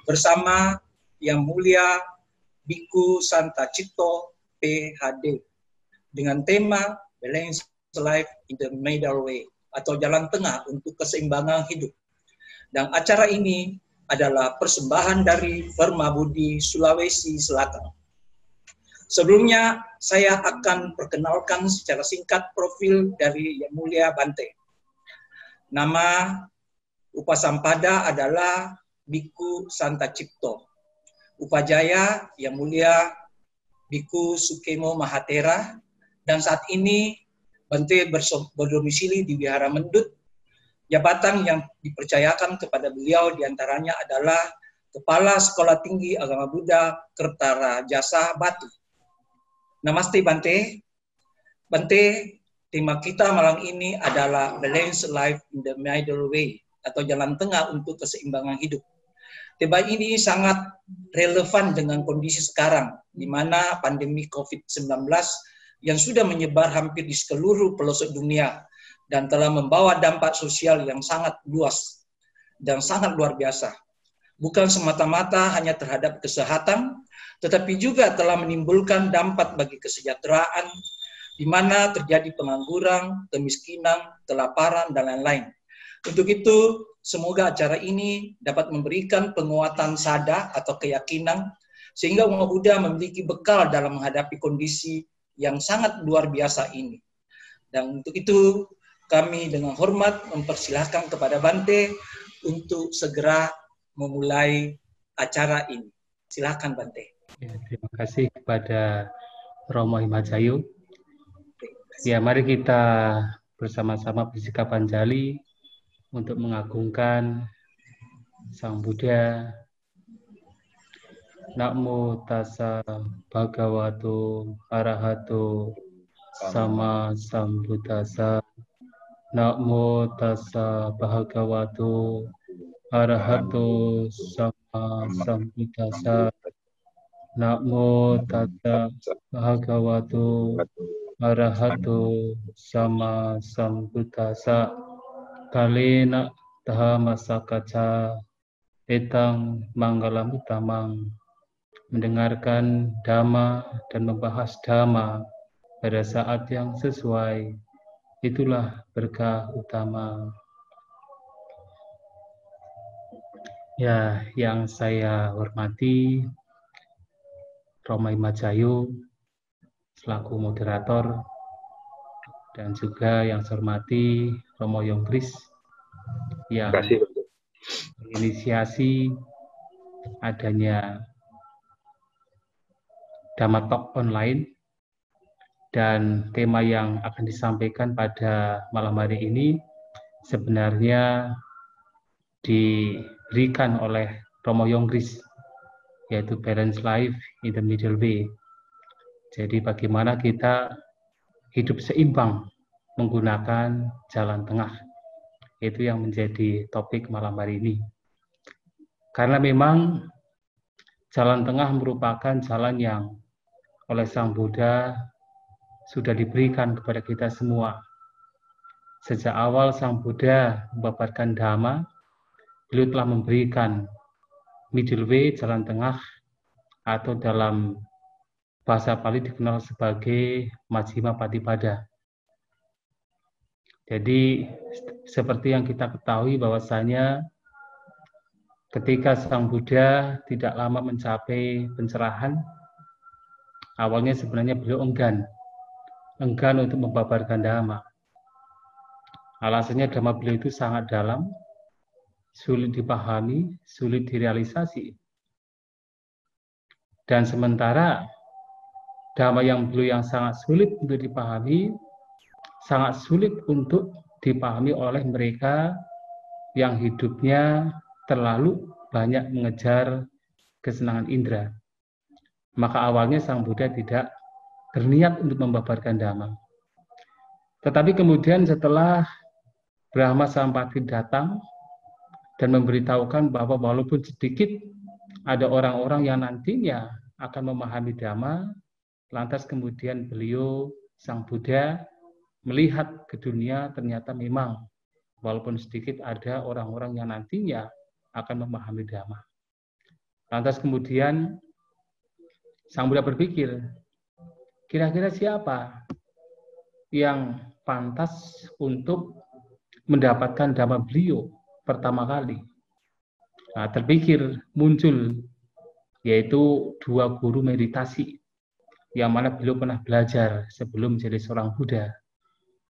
bersama Yang Mulia Biku Santa Cipto PhD dengan tema Balance Life in the Middle Way atau jalan tengah untuk keseimbangan hidup. Dan acara ini adalah persembahan dari Permabudi Sulawesi Selatan. Sebelumnya saya akan perkenalkan secara singkat profil dari Yang Mulia Bante. Nama Upasampada adalah Biku Santa Cipto. Upajaya Yang Mulia Biku Sukemo Mahatera, dan saat ini Bante berdomisili di Wihara Mendut. Jabatan yang dipercayakan kepada beliau diantaranya adalah Kepala Sekolah Tinggi Agama Buddha Kertara Jasa Batu. Namaste Bante. Bante, tema kita malam ini adalah Balance Life in the Middle Way atau jalan tengah untuk keseimbangan hidup. Tema ini sangat relevan dengan kondisi sekarang, di mana pandemi COVID-19 yang sudah menyebar hampir di seluruh pelosok dunia dan telah membawa dampak sosial yang sangat luas dan sangat luar biasa. Bukan semata-mata hanya terhadap kesehatan, tetapi juga telah menimbulkan dampak bagi kesejahteraan, di mana terjadi pengangguran, kemiskinan, kelaparan, dan lain-lain. Untuk itu, semoga acara ini dapat memberikan penguatan sada atau keyakinan, sehingga umat Buddha memiliki bekal dalam menghadapi kondisi yang sangat luar biasa ini. Dan untuk itu, kami dengan hormat mempersilahkan kepada Bante untuk segera memulai acara ini. Silakan Bante. Ya, terima kasih kepada Romo Himajayu. Ya, mari kita bersama-sama bersikap Panjali untuk mengagungkan Sang Buddha. Namo tassa bhagavato arahato sama sambuddhassa. Namo tassa bhagavato arahato sama sambuddhassa. Namo tassa bhagavato arahato sama sambuddhassa. Kalena dhammasakaca etang manggalam utamang. Mendengarkan dhamma dan membahas dhamma pada saat yang sesuai, itulah berkah utama. Ya, yang saya hormati Romo Himajayu selaku moderator, dan juga yang saya hormati Romo Yongkris yang menginisiasi adanya Dhamma Talk online, dan tema yang akan disampaikan pada malam hari ini sebenarnya diberikan oleh Romo Yongkris, yaitu Balance Life in the Middle Way. Jadi bagaimana kita hidup seimbang menggunakan jalan tengah. Itu yang menjadi topik malam hari ini. Karena memang jalan tengah merupakan jalan yang oleh Sang Buddha sudah diberikan kepada kita semua. Sejak awal Sang Buddha membabarkan Dhamma, beliau telah memberikan middle way, jalan tengah, atau dalam bahasa Pali dikenal sebagai Majjhima Patipada. Jadi seperti yang kita ketahui bahwasanya ketika Sang Buddha tidak lama mencapai pencerahan, awalnya sebenarnya beliau enggan untuk membabarkan Dhamma. Alasannya Dhamma beliau itu sangat dalam, sulit dipahami, sulit direalisasi. Dan sementara Dhamma yang beliau yang sangat sulit untuk dipahami, sangat sulit untuk dipahami oleh mereka yang hidupnya terlalu banyak mengejar kesenangan indera. Maka awalnya Sang Buddha tidak berniat untuk membabarkan Dhamma. Tetapi kemudian setelah Brahma Sampati datang dan memberitahukan bahwa walaupun sedikit ada orang-orang yang nantinya akan memahami Dhamma, lantas kemudian beliau, Sang Buddha, melihat ke dunia ternyata memang walaupun sedikit ada orang-orang yang nantinya akan memahami Dhamma. Lantas kemudian Sang Buddha berpikir, kira-kira siapa yang pantas untuk mendapatkan dhamma beliau pertama kali? Nah, terpikir muncul yaitu 2 guru meditasi yang mana beliau pernah belajar sebelum menjadi seorang Buddha,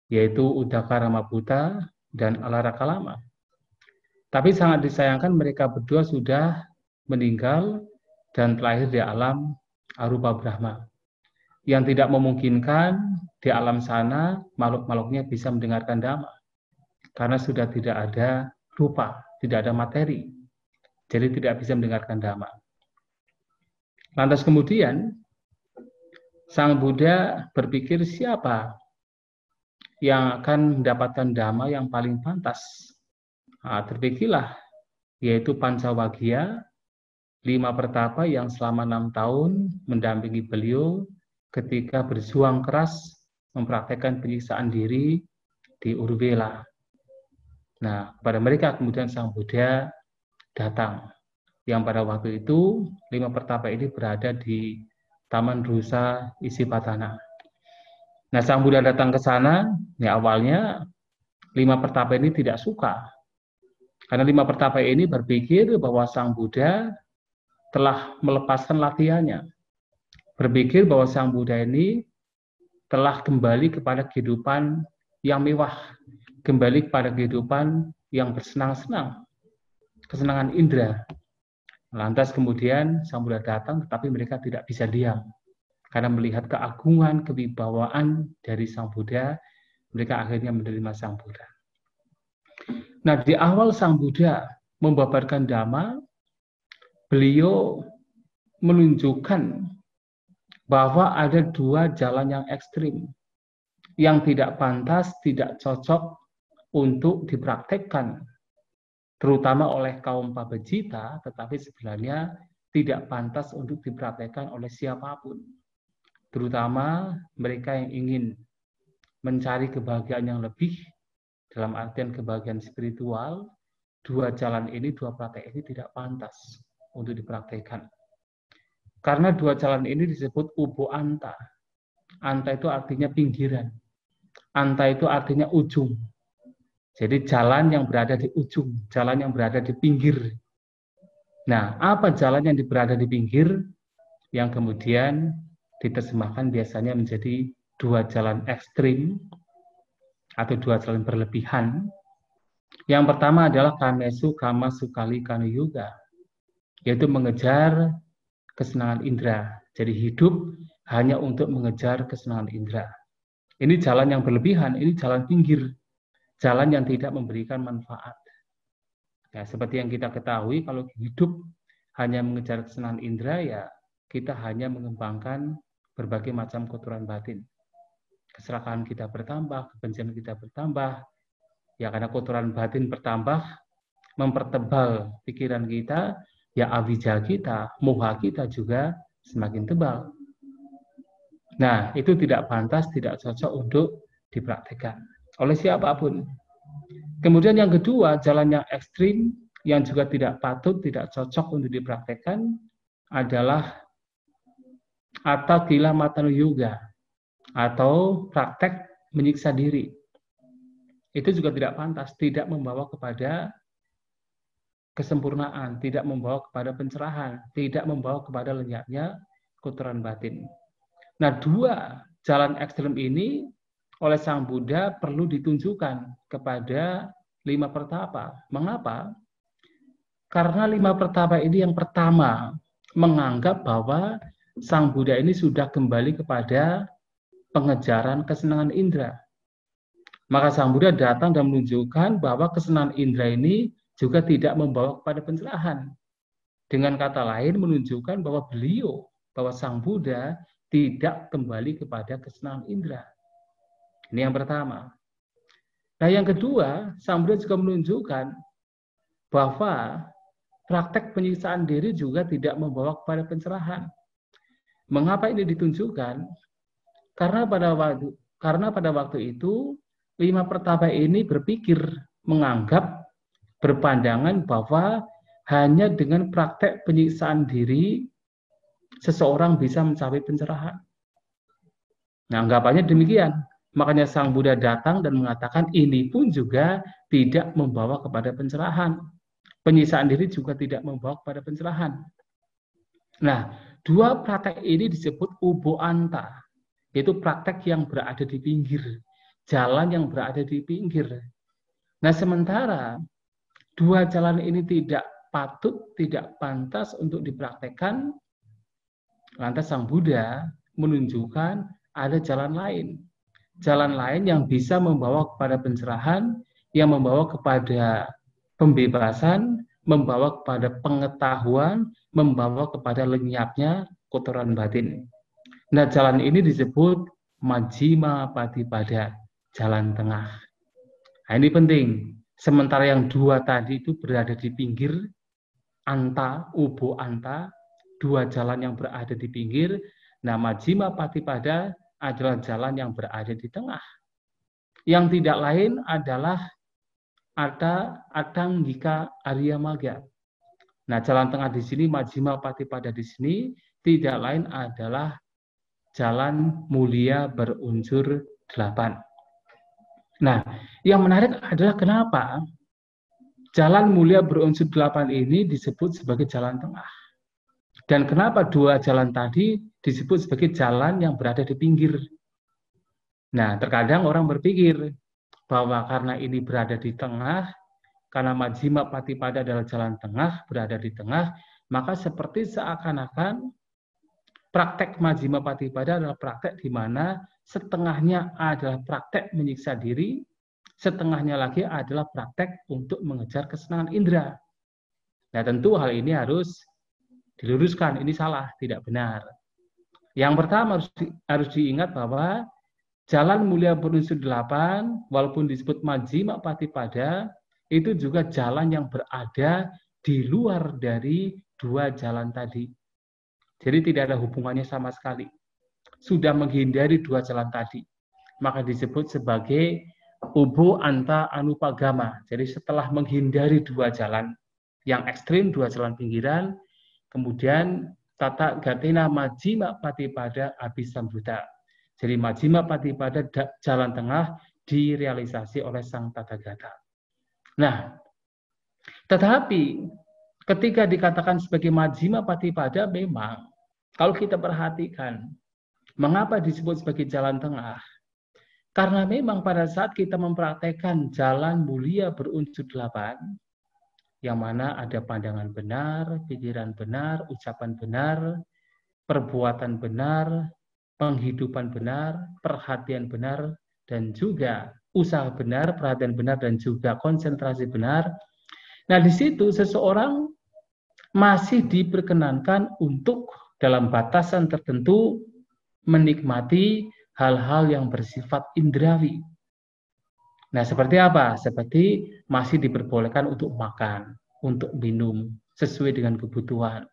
yaitu Uddaka Ramabutta dan Alaraka Lama. Tapi sangat disayangkan mereka berdua sudah meninggal dan terlahir di alam arupa Brahma, yang tidak memungkinkan di alam sana makhluk-makhluknya bisa mendengarkan Dhamma, karena sudah tidak ada rupa, tidak ada materi, jadi tidak bisa mendengarkan Dhamma. Lantas kemudian Sang Buddha berpikir, siapa yang akan mendapatkan Dhamma yang paling pantas? Nah, terpikirlah yaitu Pancawagya, 5 pertapa yang selama 6 tahun mendampingi beliau ketika berjuang keras mempraktekkan penyiksaan diri di Uruvela. Nah, kepada mereka kemudian Sang Buddha datang, yang pada waktu itu 5 pertapa ini berada di Taman Rusa Isipatana. Nah, Sang Buddha datang ke sana, ya awalnya 5 pertapa ini tidak suka. Karena 5 pertapa ini berpikir bahwa Sang Buddha telah melepaskan latihannya. Berpikir bahwa Sang Buddha ini telah kembali kepada kehidupan yang mewah, kembali kepada kehidupan yang bersenang-senang, kesenangan indera. Lantas kemudian Sang Buddha datang, tetapi mereka tidak bisa diam. Karena melihat keagungan, kewibawaan dari Sang Buddha, mereka akhirnya menerima Sang Buddha. Nah, di awal Sang Buddha membabarkan Dhamma, beliau menunjukkan bahwa ada 2 jalan yang ekstrim, yang tidak pantas, tidak cocok untuk dipraktekkan, terutama oleh kaum pabejita, tetapi sebenarnya tidak pantas untuk dipraktekkan oleh siapapun, terutama mereka yang ingin mencari kebahagiaan yang lebih, dalam artian kebahagiaan spiritual. 2 jalan ini, 2 praktek ini tidak pantas untuk dipraktekkan. Karena 2 jalan ini disebut ubo anta. Anta itu artinya pinggiran. Anta itu artinya ujung. Jadi jalan yang berada di ujung, jalan yang berada di pinggir. Nah, apa jalan yang berada di pinggir? Yang kemudian diterjemahkan biasanya menjadi 2 jalan ekstrim atau 2 jalan berlebihan. Yang pertama adalah kamesu kama sukali kanu yuga, yaitu mengejar kesenangan indera. Jadi hidup hanya untuk mengejar kesenangan indera. Ini jalan yang berlebihan, ini jalan pinggir, jalan yang tidak memberikan manfaat. Ya, seperti yang kita ketahui, kalau hidup hanya mengejar kesenangan indera, ya kita hanya mengembangkan berbagai macam kotoran batin. Keserakahan kita bertambah, kebencian kita bertambah, ya karena kotoran batin bertambah, mempertebal pikiran kita, ya avijja kita, moha kita juga semakin tebal. Nah, itu tidak pantas, tidak cocok untuk dipraktikkan oleh siapapun. Kemudian yang kedua, jalan yang ekstrim, yang juga tidak patut, tidak cocok untuk dipraktikkan adalah Atthakila Matanu Yoga, atau praktek menyiksa diri. Itu juga tidak pantas, tidak membawa kepada kesempurnaan, tidak membawa kepada pencerahan, tidak membawa kepada lenyapnya kotoran batin. Nah, 2 jalan ekstrem ini oleh Sang Buddha perlu ditunjukkan kepada 5 pertapa. Mengapa? Karena 5 pertapa ini yang pertama menganggap bahwa Sang Buddha ini sudah kembali kepada pengejaran kesenangan indera. Maka Sang Buddha datang dan menunjukkan bahwa kesenangan indera ini juga tidak membawa kepada pencerahan. Dengan kata lain menunjukkan bahwa bahwa Sang Buddha tidak kembali kepada kesenangan indera. Ini yang pertama. Nah, yang kedua, Sang Buddha juga menunjukkan bahwa praktek penyiksaan diri juga tidak membawa kepada pencerahan. Mengapa ini ditunjukkan? Karena pada waktu itu 5 pertapa ini berpikir, menganggap, berpandangan bahwa hanya dengan praktek penyiksaan diri seseorang bisa mencapai pencerahan. Nah, anggapannya demikian. Makanya Sang Buddha datang dan mengatakan ini pun juga tidak membawa kepada pencerahan. Penyiksaan diri juga tidak membawa kepada pencerahan. Nah, dua praktek ini disebut ubo anta, yaitu praktek yang berada di pinggir, jalan yang berada di pinggir. Nah, sementara dua jalan ini tidak patut, tidak pantas untuk dipraktekkan, lantas Sang Buddha menunjukkan ada jalan lain. Jalan lain yang bisa membawa kepada pencerahan, yang membawa kepada pembebasan, membawa kepada pengetahuan, membawa kepada lenyapnya kotoran batin. Nah, jalan ini disebut Majjhima Patipada, jalan tengah. Nah, ini penting. Sementara yang dua tadi itu berada di pinggir, anta, ubo anta, dua jalan yang berada di pinggir. Nah, Majjhima Patipada adalah jalan yang berada di tengah. Yang tidak lain adalah ada Atanggika Arya Magga. Nah, jalan tengah di sini, Majjhima Patipada di sini, tidak lain adalah jalan mulia berunsur 8. Nah, yang menarik adalah kenapa jalan mulia berunsur 8 ini disebut sebagai jalan tengah. Dan kenapa dua jalan tadi disebut sebagai jalan yang berada di pinggir. Nah, terkadang orang berpikir bahwa karena ini berada di tengah, karena Majjhima Patipada adalah jalan tengah, berada di tengah, maka seperti seakan-akan praktek Majjhima Patipada adalah praktek di mana setengahnya adalah praktek menyiksa diri, setengahnya lagi adalah praktek untuk mengejar kesenangan indera. Nah, tentu hal ini harus diluruskan, ini salah, tidak benar. Yang pertama harus diingat bahwa jalan mulia berunsur 8, walaupun disebut Majjhima Patipada, itu juga jalan yang berada di luar dari dua jalan tadi. Jadi tidak ada hubungannya sama sekali. Sudah menghindari dua jalan tadi. Maka disebut sebagai ubo anta anupagama. Jadi setelah menghindari dua jalan yang ekstrim, dua jalan pinggiran, kemudian tata gatina Majjhima Patipada abhisambuddha. Jadi Majjhima Patipada jalan tengah direalisasi oleh Sang Tathagata. Nah, tetapi ketika dikatakan sebagai Majjhima Patipada, memang kalau kita perhatikan, mengapa disebut sebagai jalan tengah? Karena memang pada saat kita mempraktekkan jalan mulia berunsur 8, yang mana ada pandangan benar, pikiran benar, ucapan benar, perbuatan benar, penghidupan benar, perhatian benar, dan juga usaha benar, perhatian benar, dan juga konsentrasi benar. Nah, di situ seseorang masih diperkenankan untuk dalam batasan tertentu menikmati hal-hal yang bersifat indrawi. Nah, seperti apa? Seperti masih diperbolehkan untuk makan, untuk minum, sesuai dengan kebutuhan.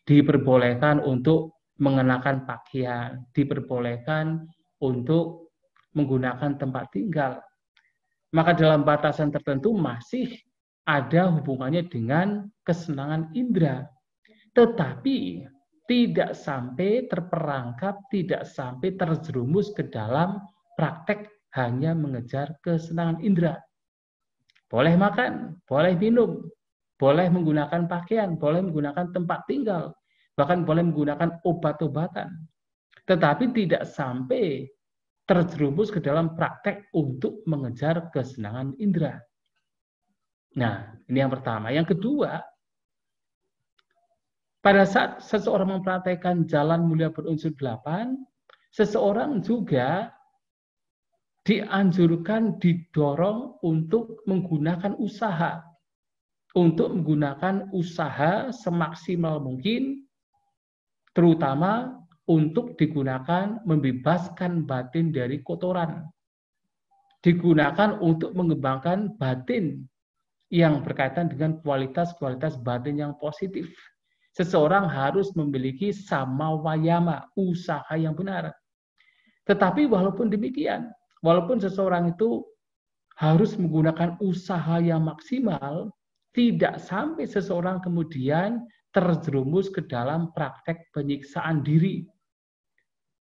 Diperbolehkan untuk mengenakan pakaian, diperbolehkan untuk menggunakan tempat tinggal. Maka dalam batasan tertentu masih ada hubungannya dengan kesenangan indera. Tetapi tidak sampai terperangkap, tidak sampai terjerumus ke dalam praktek hanya mengejar kesenangan indera. Boleh makan, boleh minum, boleh menggunakan pakaian, boleh menggunakan tempat tinggal, bahkan boleh menggunakan obat-obatan. Tetapi tidak sampai terjerumus ke dalam praktek untuk mengejar kesenangan indera. Nah, ini yang pertama. Yang kedua, pada saat seseorang mempraktekkan jalan mulia berunsur 8, seseorang juga dianjurkan, didorong untuk menggunakan usaha. Untuk menggunakan usaha semaksimal mungkin, terutama untuk digunakan membebaskan batin dari kotoran. Digunakan untuk mengembangkan batin yang berkaitan dengan kualitas-kualitas batin yang positif. Seseorang harus memiliki samawayama, usaha yang benar. Tetapi walaupun demikian, walaupun seseorang itu harus menggunakan usaha yang maksimal, tidak sampai seseorang kemudian terjerumus ke dalam praktek penyiksaan diri.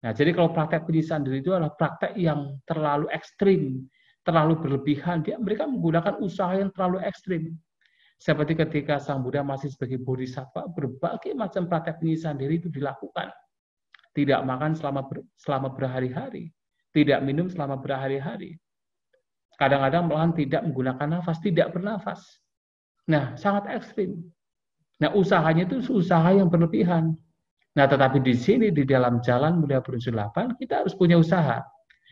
Nah, jadi kalau praktek penyiksaan diri itu adalah praktek yang terlalu ekstrim, terlalu berlebihan. Mereka menggunakan usaha yang terlalu ekstrim. Seperti ketika Sang Buddha masih sebagai bodhisattva, berbagai macam praktek penyiksaan diri itu dilakukan. Tidak makan selama berhari-hari, tidak minum selama berhari-hari. Kadang-kadang malahan tidak menggunakan nafas, tidak bernafas. Nah, sangat ekstrim. Nah, usahanya itu usaha yang berlebihan. Nah, tetapi di sini, di dalam jalan mulia berunsur 8, kita harus punya usaha.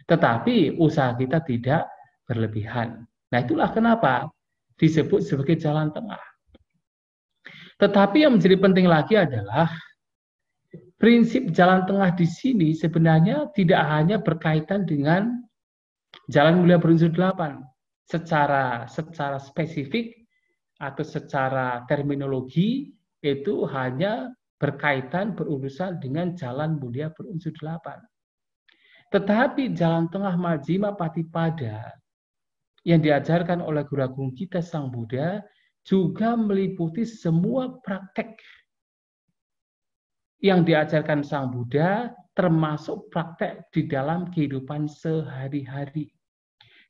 Tetapi usaha kita tidak berlebihan. Nah, itulah kenapa disebut sebagai jalan tengah. Tetapi yang menjadi penting lagi adalah prinsip jalan tengah di sini sebenarnya tidak hanya berkaitan dengan jalan mulia berunsur 8 secara spesifik atau secara terminologi itu hanya berkaitan berurusan dengan jalan mulia berunsur 8. Tetapi jalan tengah Majjhima Patipada yang diajarkan oleh Guru Agung kita Sang Buddha juga meliputi semua praktek yang diajarkan Sang Buddha, termasuk praktek di dalam kehidupan sehari-hari.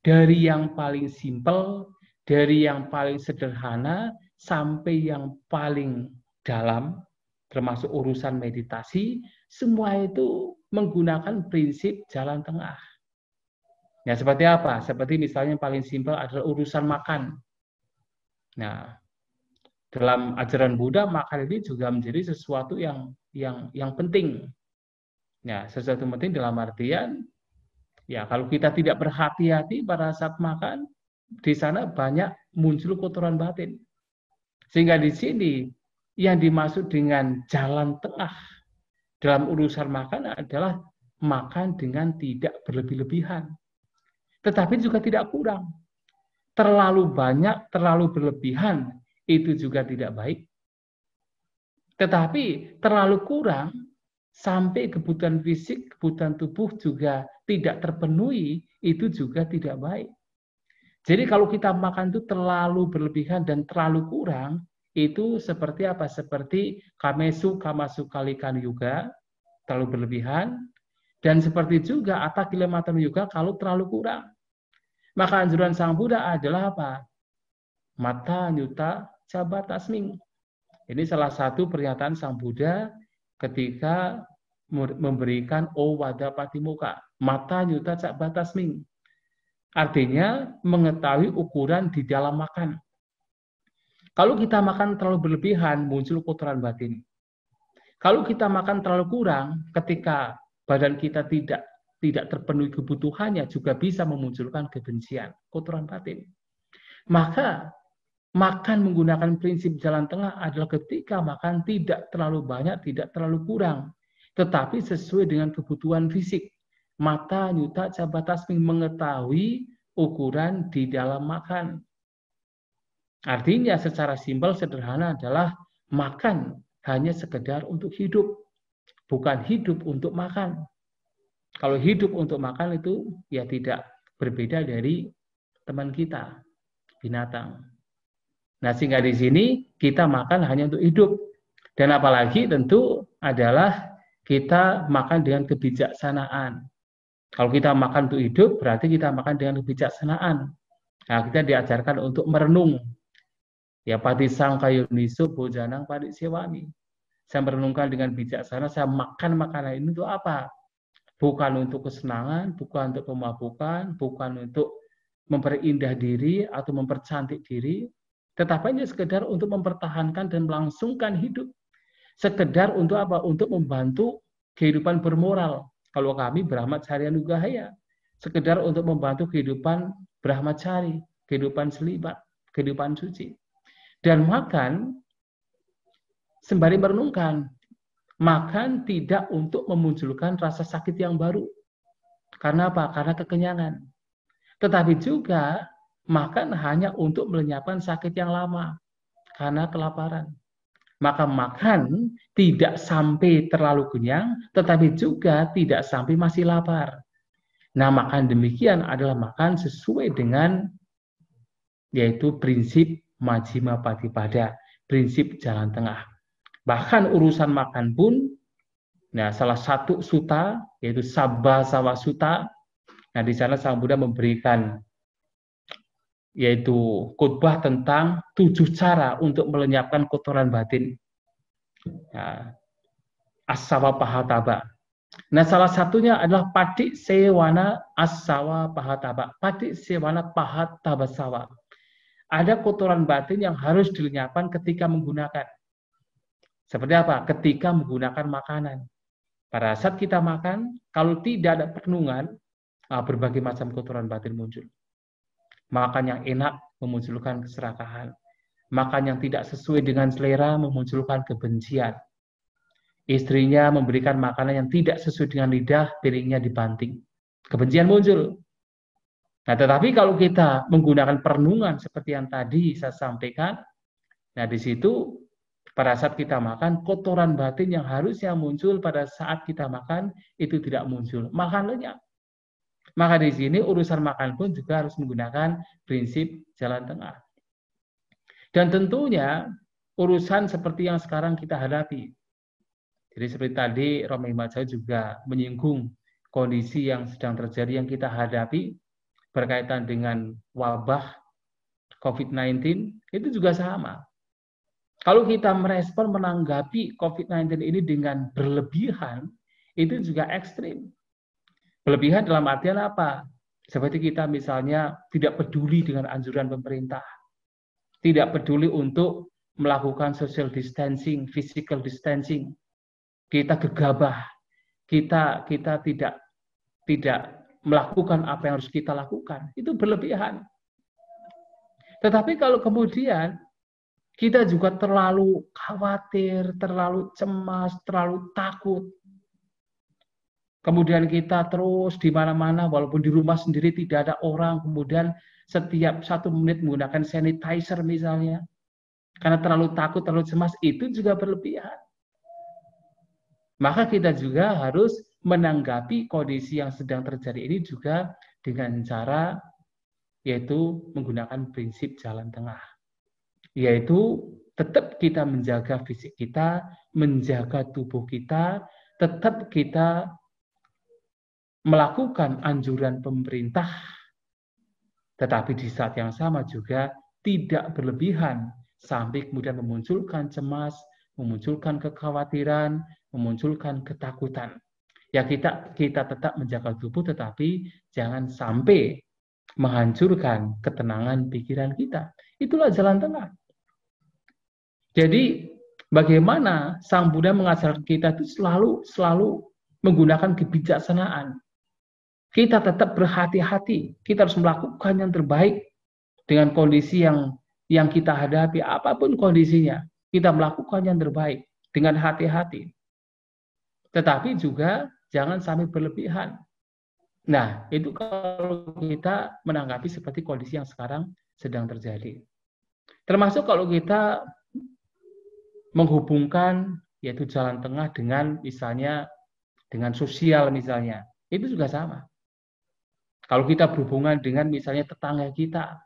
Dari yang paling simpel, dari yang paling sederhana, sampai yang paling dalam, termasuk urusan meditasi, semua itu menggunakan prinsip jalan tengah. Ya, seperti apa? Seperti misalnya yang paling simpel adalah urusan makan. Nah, dalam ajaran Buddha, makan ini juga menjadi sesuatu yang penting. Ya, sesuatu penting dalam artian, ya kalau kita tidak berhati-hati pada saat makan, di sana banyak muncul kotoran batin. Sehingga di sini yang dimaksud dengan jalan tengah dalam urusan makan adalah makan dengan tidak berlebih-lebihan. Tetapi juga tidak kurang. Terlalu banyak, terlalu berlebihan, itu juga tidak baik. Tetapi terlalu kurang, sampai kebutuhan fisik, kebutuhan tubuh juga tidak terpenuhi, itu juga tidak baik. Jadi kalau kita makan itu terlalu berlebihan dan terlalu kurang, itu seperti apa? Seperti kamesu kamasu kalikan juga, terlalu berlebihan, dan seperti juga atta kilematan juga kalau terlalu kurang. Maka anjuran Sang Buddha adalah apa? Mata nyuta cabatasming. Ini salah satu pernyataan Sang Buddha ketika memberikan owada patimokkha. Mata nyuta cabatasming. Artinya mengetahui ukuran di dalam makan. Kalau kita makan terlalu berlebihan, muncul kotoran batin. Kalau kita makan terlalu kurang, ketika badan kita tidak terpenuhi kebutuhannya, juga bisa memunculkan kebencian, kotoran batin. Maka makan menggunakan prinsip jalan tengah adalah ketika makan tidak terlalu banyak, tidak terlalu kurang, tetapi sesuai dengan kebutuhan fisik. Mata nyuta cabatasming, mengetahui ukuran di dalam makan. Artinya secara simpel sederhana adalah makan hanya sekedar untuk hidup, bukan hidup untuk makan. Kalau hidup untuk makan itu ya tidak berbeda dari teman kita, binatang. Nah, sehingga di sini kita makan hanya untuk hidup. Dan apalagi tentu adalah kita makan dengan kebijaksanaan. Kalau kita makan untuk hidup, berarti kita makan dengan kebijaksanaan. Nah, kita diajarkan untuk merenung. Ya, patisangka yunisu bojanang padisewami. Saya merenungkan dengan bijaksana, saya makan makanan ini untuk apa? Bukan untuk kesenangan, bukan untuk pemabukan, bukan untuk memperindah diri atau mempercantik diri, tetapi hanya sekedar untuk mempertahankan dan melangsungkan hidup. Sekedar untuk apa? Untuk membantu kehidupan bermoral. Kalau kami Brahmacharya Nugahaya, sekedar untuk membantu kehidupan Brahmachari, kehidupan selibat, kehidupan suci. Dan makan sembari merenungkan, makan tidak untuk memunculkan rasa sakit yang baru. Karena apa? Karena kekenyangan. Tetapi juga makan hanya untuk melenyapkan sakit yang lama, karena kelaparan. Maka makan tidak sampai terlalu kenyang, tetapi juga tidak sampai masih lapar. Nah, makan demikian adalah makan sesuai dengan yaitu prinsip majjhima patipada, prinsip jalan tengah. Bahkan urusan makan pun, nah salah satu sutta yaitu Sabba Sawa Sutta. Nah di sana Sang Buddha memberikan yaitu khotbah tentang 7 cara untuk melenyapkan kotoran batin. Nah, Asawa Pahataba. Nah salah satunya adalah Patik Sewana Asawa Pahataba. Patik Sewana Pahataba Sawa. Ada kotoran batin yang harus dilenyapkan ketika menggunakan. Seperti apa? Ketika menggunakan makanan. Pada saat kita makan, kalau tidak ada perenungan, berbagai macam kotoran batin muncul. Makan yang enak memunculkan keserakahan. Makan yang tidak sesuai dengan selera memunculkan kebencian. Istrinya memberikan makanan yang tidak sesuai dengan lidah, piringnya dibanting. Kebencian muncul. Nah, tetapi kalau kita menggunakan perenungan seperti yang tadi saya sampaikan, nah di situ pada saat kita makan, kotoran batin yang harusnya muncul pada saat kita makan itu tidak muncul. Makan lenyap. Maka di sini urusan makan pun juga harus menggunakan prinsip jalan tengah. Dan tentunya urusan seperti yang sekarang kita hadapi. Jadi seperti tadi Romo Himajaya juga menyinggung kondisi yang sedang terjadi yang kita hadapi berkaitan dengan wabah COVID-19, itu juga sama. Kalau kita merespon menanggapi COVID-19 ini dengan berlebihan, itu juga ekstrim. Berlebihan dalam artian apa? Seperti kita misalnya tidak peduli dengan anjuran pemerintah, tidak peduli untuk melakukan social distancing, physical distancing, kita gegabah, kita tidak melakukan apa yang harus kita lakukan, itu berlebihan. Tetapi kalau kemudian kita juga terlalu khawatir, terlalu cemas, terlalu takut, kemudian kita terus di mana-mana, walaupun di rumah sendiri tidak ada orang, kemudian setiap 1 menit menggunakan sanitizer misalnya, karena terlalu takut, terlalu cemas, itu juga berlebihan. Maka kita juga harus menanggapi kondisi yang sedang terjadi ini juga dengan cara yaitu menggunakan prinsip jalan tengah. Yaitu tetap kita menjaga fisik kita, menjaga tubuh kita, tetap kita melakukan anjuran pemerintah, tetapi di saat yang sama juga tidak berlebihan sampai kemudian memunculkan cemas, memunculkan kekhawatiran, memunculkan ketakutan. Ya kita tetap menjaga tubuh, tetapi jangan sampai menghancurkan ketenangan pikiran kita. Itulah jalan tengah. Jadi bagaimana Sang Buddha mengajarkan kita itu selalu menggunakan kebijaksanaan. Kita tetap berhati-hati. Kita harus melakukan yang terbaik dengan kondisi yang kita hadapi, apapun kondisinya. Kita melakukan yang terbaik dengan hati-hati. Tetapi juga jangan sampai berlebihan. Nah, itu kalau kita menanggapi seperti kondisi yang sekarang sedang terjadi. Termasuk kalau kita menghubungkan yaitu jalan tengah dengan misalnya dengan sosial misalnya, itu juga sama. Kalau kita berhubungan dengan misalnya tetangga kita.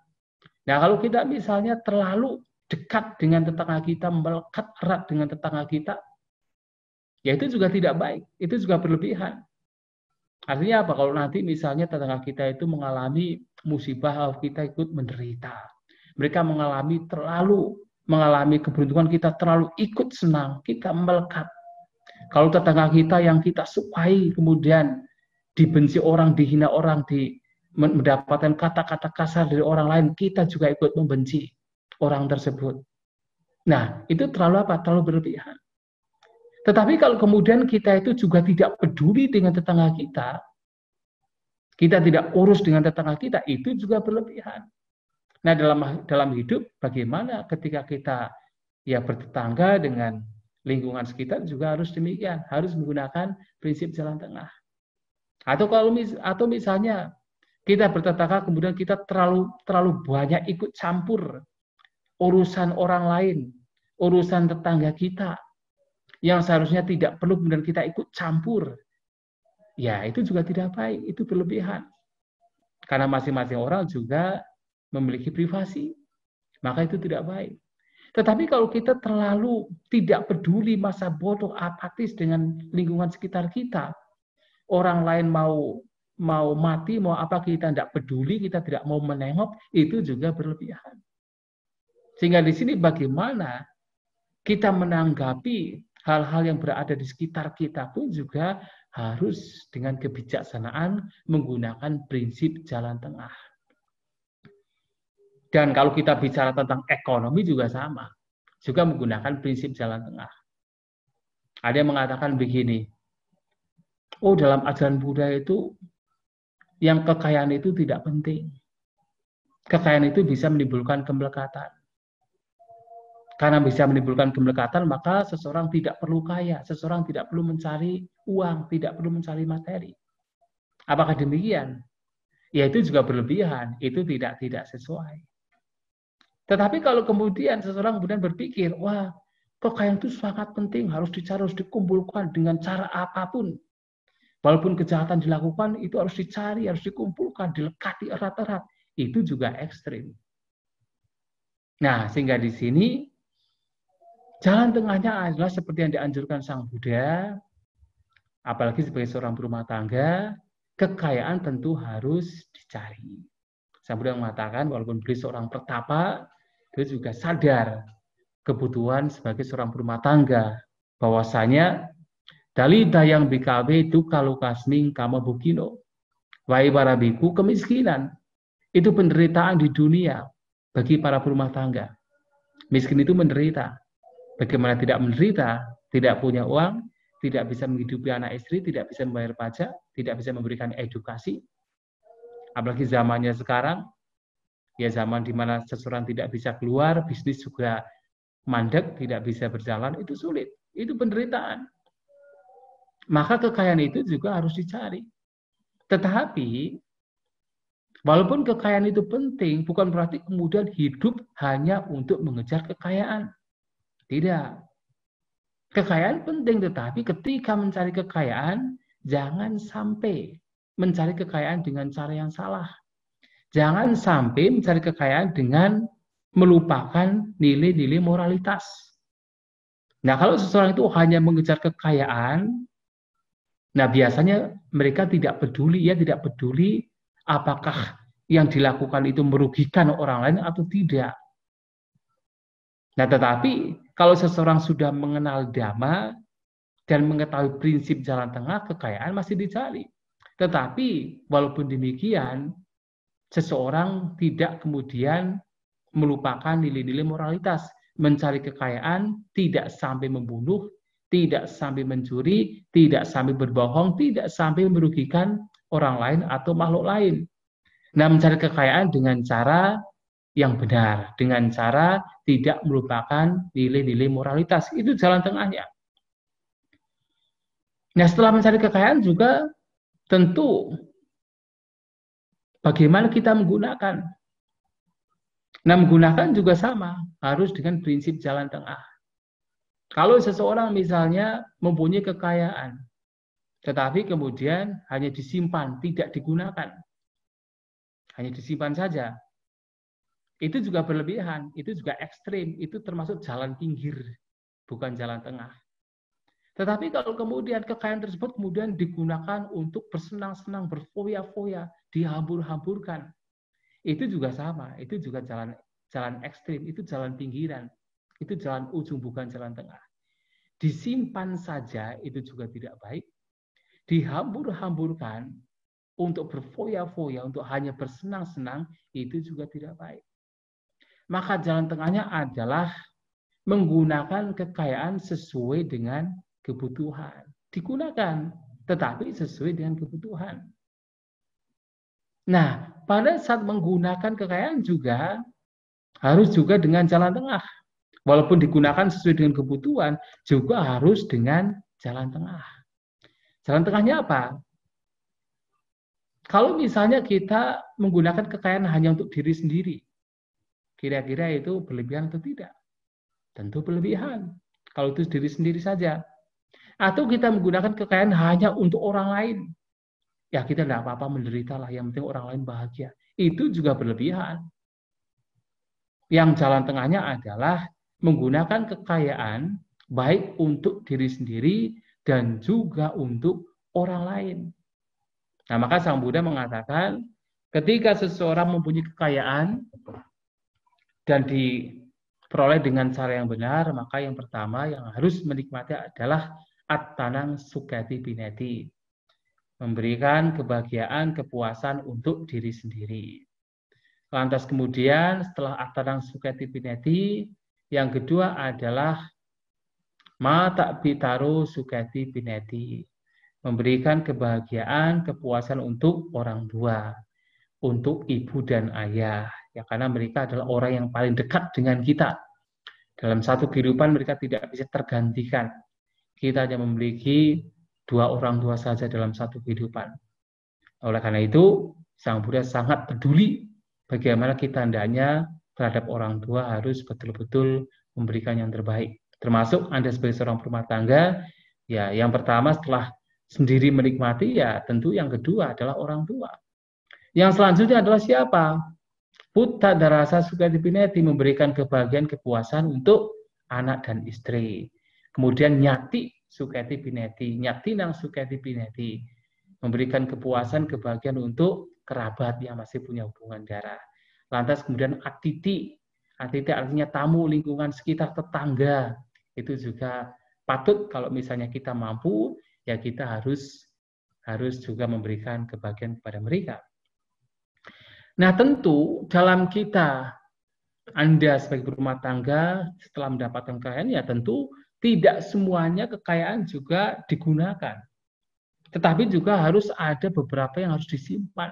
Nah, kalau kita misalnya terlalu dekat dengan tetangga kita, melekat erat dengan tetangga kita, ya itu juga tidak baik, itu juga berlebihan. Artinya apa? Kalau nanti misalnya tetangga kita itu mengalami musibah, kita ikut menderita. Mereka mengalami keberuntungan, kita terlalu ikut senang, kita melekat. Kalau tetangga kita yang kita sukai kemudian dibenci orang, dihina orang, mendapatkan kata-kata kasar dari orang lain, kita juga ikut membenci orang tersebut. Nah, itu terlalu apa? Terlalu berlebihan. Tetapi kalau kemudian kita itu juga tidak peduli dengan tetangga kita tidak urus dengan tetangga kita, itu juga berlebihan. Nah, dalam hidup bagaimana ketika kita bertetangga dengan lingkungan sekitar juga harus demikian, harus menggunakan prinsip jalan tengah. Atau misalnya kita bertetangga kemudian kita terlalu banyak ikut campur urusan orang lain, urusan tetangga kita, yang seharusnya tidak perlu kemudian kita ikut campur. Ya, itu juga tidak baik, itu berlebihan. Karena masing-masing orang juga memiliki privasi, maka itu tidak baik. Tetapi kalau kita terlalu tidak peduli, masa bodoh, apatis dengan lingkungan sekitar kita, orang lain mau mati, mau apa, kita tidak peduli, kita tidak mau menengok, itu juga berlebihan. Sehingga di sini bagaimana kita menanggapi hal-hal yang berada di sekitar kita pun juga harus dengan kebijaksanaan menggunakan prinsip jalan tengah. Dan kalau kita bicara tentang ekonomi juga sama, juga menggunakan prinsip jalan tengah. Ada yang mengatakan begini, oh dalam ajaran Buddha itu yang kekayaan itu tidak penting. Kekayaan itu bisa menimbulkan kemelekatan. Karena bisa menimbulkan kemelekatan, maka seseorang tidak perlu kaya, seseorang tidak perlu mencari uang, tidak perlu mencari materi. Apakah demikian? Ya itu juga berlebihan, itu tidak sesuai. Tetapi kalau kemudian seseorang kemudian berpikir, wah, kekayaan itu sangat penting, harus dicari, harus dikumpulkan dengan cara apapun. Walaupun kejahatan dilakukan, itu harus dicari, harus dikumpulkan, dilekati erat-erat. Itu juga ekstrim. Nah, sehingga di sini jalan tengahnya adalah seperti yang dianjurkan Sang Buddha, apalagi sebagai seorang berumah tangga, kekayaan tentu harus dicari. Sang Buddha mengatakan, walaupun beliau seorang pertapa, dia juga sadar kebutuhan sebagai seorang berumah tangga, bahwasanya dalita yang bikawe itu kalau kasning kama bukino, wai barabiku kemiskinan, itu penderitaan di dunia bagi para berumah tangga. Miskin itu menderita. Bagaimana tidak menderita? Tidak punya uang, tidak bisa menghidupi anak istri, tidak bisa membayar pajak, tidak bisa memberikan edukasi. Apalagi zamannya sekarang, ya zaman di mana seseorang tidak bisa keluar, bisnis juga mandek, tidak bisa berjalan, itu sulit. Itu penderitaan. Maka kekayaan itu juga harus dicari. Tetapi, walaupun kekayaan itu penting, bukan berarti kemudian hidup hanya untuk mengejar kekayaan. Tidak. Kekayaan penting, tetapi ketika mencari kekayaan, jangan sampai mencari kekayaan dengan cara yang salah. Jangan sampai mencari kekayaan dengan melupakan nilai-nilai moralitas. Nah, kalau seseorang itu hanya mengejar kekayaan, nah biasanya mereka tidak peduli, ya tidak peduli apakah yang dilakukan itu merugikan orang lain atau tidak. Nah, tetapi kalau seseorang sudah mengenal Dhamma dan mengetahui prinsip jalan tengah, kekayaan masih dicari. Tetapi walaupun demikian, seseorang tidak kemudian melupakan nilai-nilai moralitas. Mencari kekayaan tidak sampai membunuh, tidak sampai mencuri, tidak sampai berbohong, tidak sampai merugikan orang lain atau makhluk lain. Nah, mencari kekayaan dengan cara yang benar, dengan cara tidak melupakan nilai-nilai moralitas. Itu jalan tengahnya. Nah, setelah mencari kekayaan juga tentu bagaimana kita menggunakan. Nah, menggunakan juga sama, harus dengan prinsip jalan tengah. Kalau seseorang misalnya mempunyai kekayaan, tetapi kemudian hanya disimpan, tidak digunakan, hanya disimpan saja, itu juga berlebihan, itu juga ekstrim, itu termasuk jalan pinggir, bukan jalan tengah. Tetapi kalau kemudian kekayaan tersebut kemudian digunakan untuk bersenang-senang, berfoya-foya, dihambur-hamburkan, itu juga sama, itu juga jalan ekstrim, itu jalan pinggiran, itu jalan ujung, bukan jalan tengah. Disimpan saja itu juga tidak baik, dihambur-hamburkan untuk berfoya-foya, untuk hanya bersenang-senang, itu juga tidak baik. Maka jalan tengahnya adalah menggunakan kekayaan sesuai dengan kebutuhan. Digunakan, tetapi sesuai dengan kebutuhan. Nah, pada saat menggunakan kekayaan juga harus juga dengan jalan tengah. Walaupun digunakan sesuai dengan kebutuhan, juga harus dengan jalan tengah. Jalan tengahnya apa? Kalau misalnya kita menggunakan kekayaan hanya untuk diri sendiri, kira-kira itu berlebihan atau tidak? Tentu berlebihan. Kalau itu diri sendiri saja. Atau kita menggunakan kekayaan hanya untuk orang lain. Ya kita tidak apa-apa menderita lah, yang penting orang lain bahagia. Itu juga berlebihan. Yang jalan tengahnya adalah menggunakan kekayaan baik untuk diri sendiri dan juga untuk orang lain. Nah, maka Sang Buddha mengatakan, ketika seseorang mempunyai kekayaan dan diperoleh dengan cara yang benar, maka yang pertama yang harus menikmati adalah attanang sukati pineti, memberikan kebahagiaan, kepuasan untuk diri sendiri. Lantas kemudian setelah attanang sukati pineti, yang kedua adalah mata bitaro sukati pineti, memberikan kebahagiaan, kepuasan untuk orang tua, untuk ibu dan ayah, ya karena mereka adalah orang yang paling dekat dengan kita. Dalam satu kehidupan mereka tidak bisa tergantikan. Kita hanya memiliki 2 orang tua saja dalam satu kehidupan. Oleh karena itu, Sang Buddha sangat peduli bagaimana kita hendaknya terhadap orang tua harus betul-betul memberikan yang terbaik. Termasuk Anda sebagai seorang rumah tangga, ya yang pertama setelah sendiri menikmati, ya tentu yang kedua adalah orang tua. Yang selanjutnya adalah siapa? Putta darasa sukati pineti, memberikan kebahagiaan, kepuasan untuk anak dan istri. Kemudian nyati sukati pineti, nyati nang sukati pineti, memberikan kepuasan, kebahagiaan untuk kerabat yang masih punya hubungan darah. Lantas kemudian atiti, atiti artinya tamu, lingkungan sekitar, tetangga. Itu juga patut kalau misalnya kita mampu, ya kita harus juga memberikan kebahagiaan kepada mereka. Nah tentu dalam kita, Anda sebagai berumah tangga setelah mendapatkan kekayaan, ya tentu tidak semuanya kekayaan juga digunakan. Tetapi juga harus ada beberapa yang harus disimpan.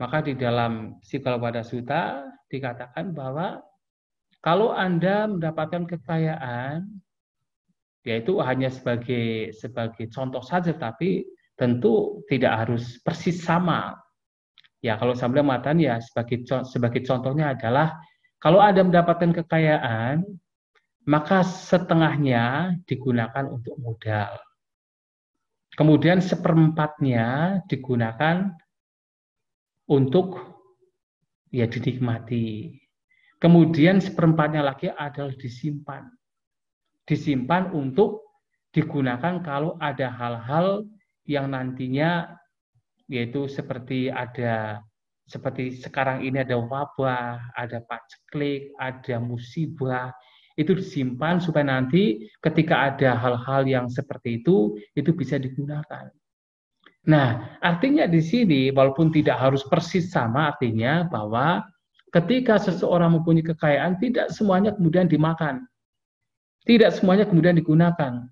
Maka di dalam Sikalowada Sutta dikatakan bahwa kalau Anda mendapatkan kekayaan, yaitu hanya sebagai contoh saja, tapi tentu tidak harus persis sama. Ya, kalau saya bilang matan, ya sebagai contohnya adalah kalau Anda mendapatkan kekayaan, maka setengahnya digunakan untuk modal. Kemudian seperempatnya digunakan untuk ya dinikmati. Kemudian seperempatnya lagi adalah disimpan. Disimpan untuk digunakan kalau ada hal-hal yang nantinya, yaitu seperti sekarang ini ada wabah, ada paceklik, ada musibah, itu disimpan supaya nanti ketika ada hal-hal yang seperti itu bisa digunakan. Nah, artinya di sini walaupun tidak harus persis sama, artinya bahwa ketika seseorang mempunyai kekayaan, tidak semuanya kemudian dimakan. Tidak semuanya kemudian digunakan.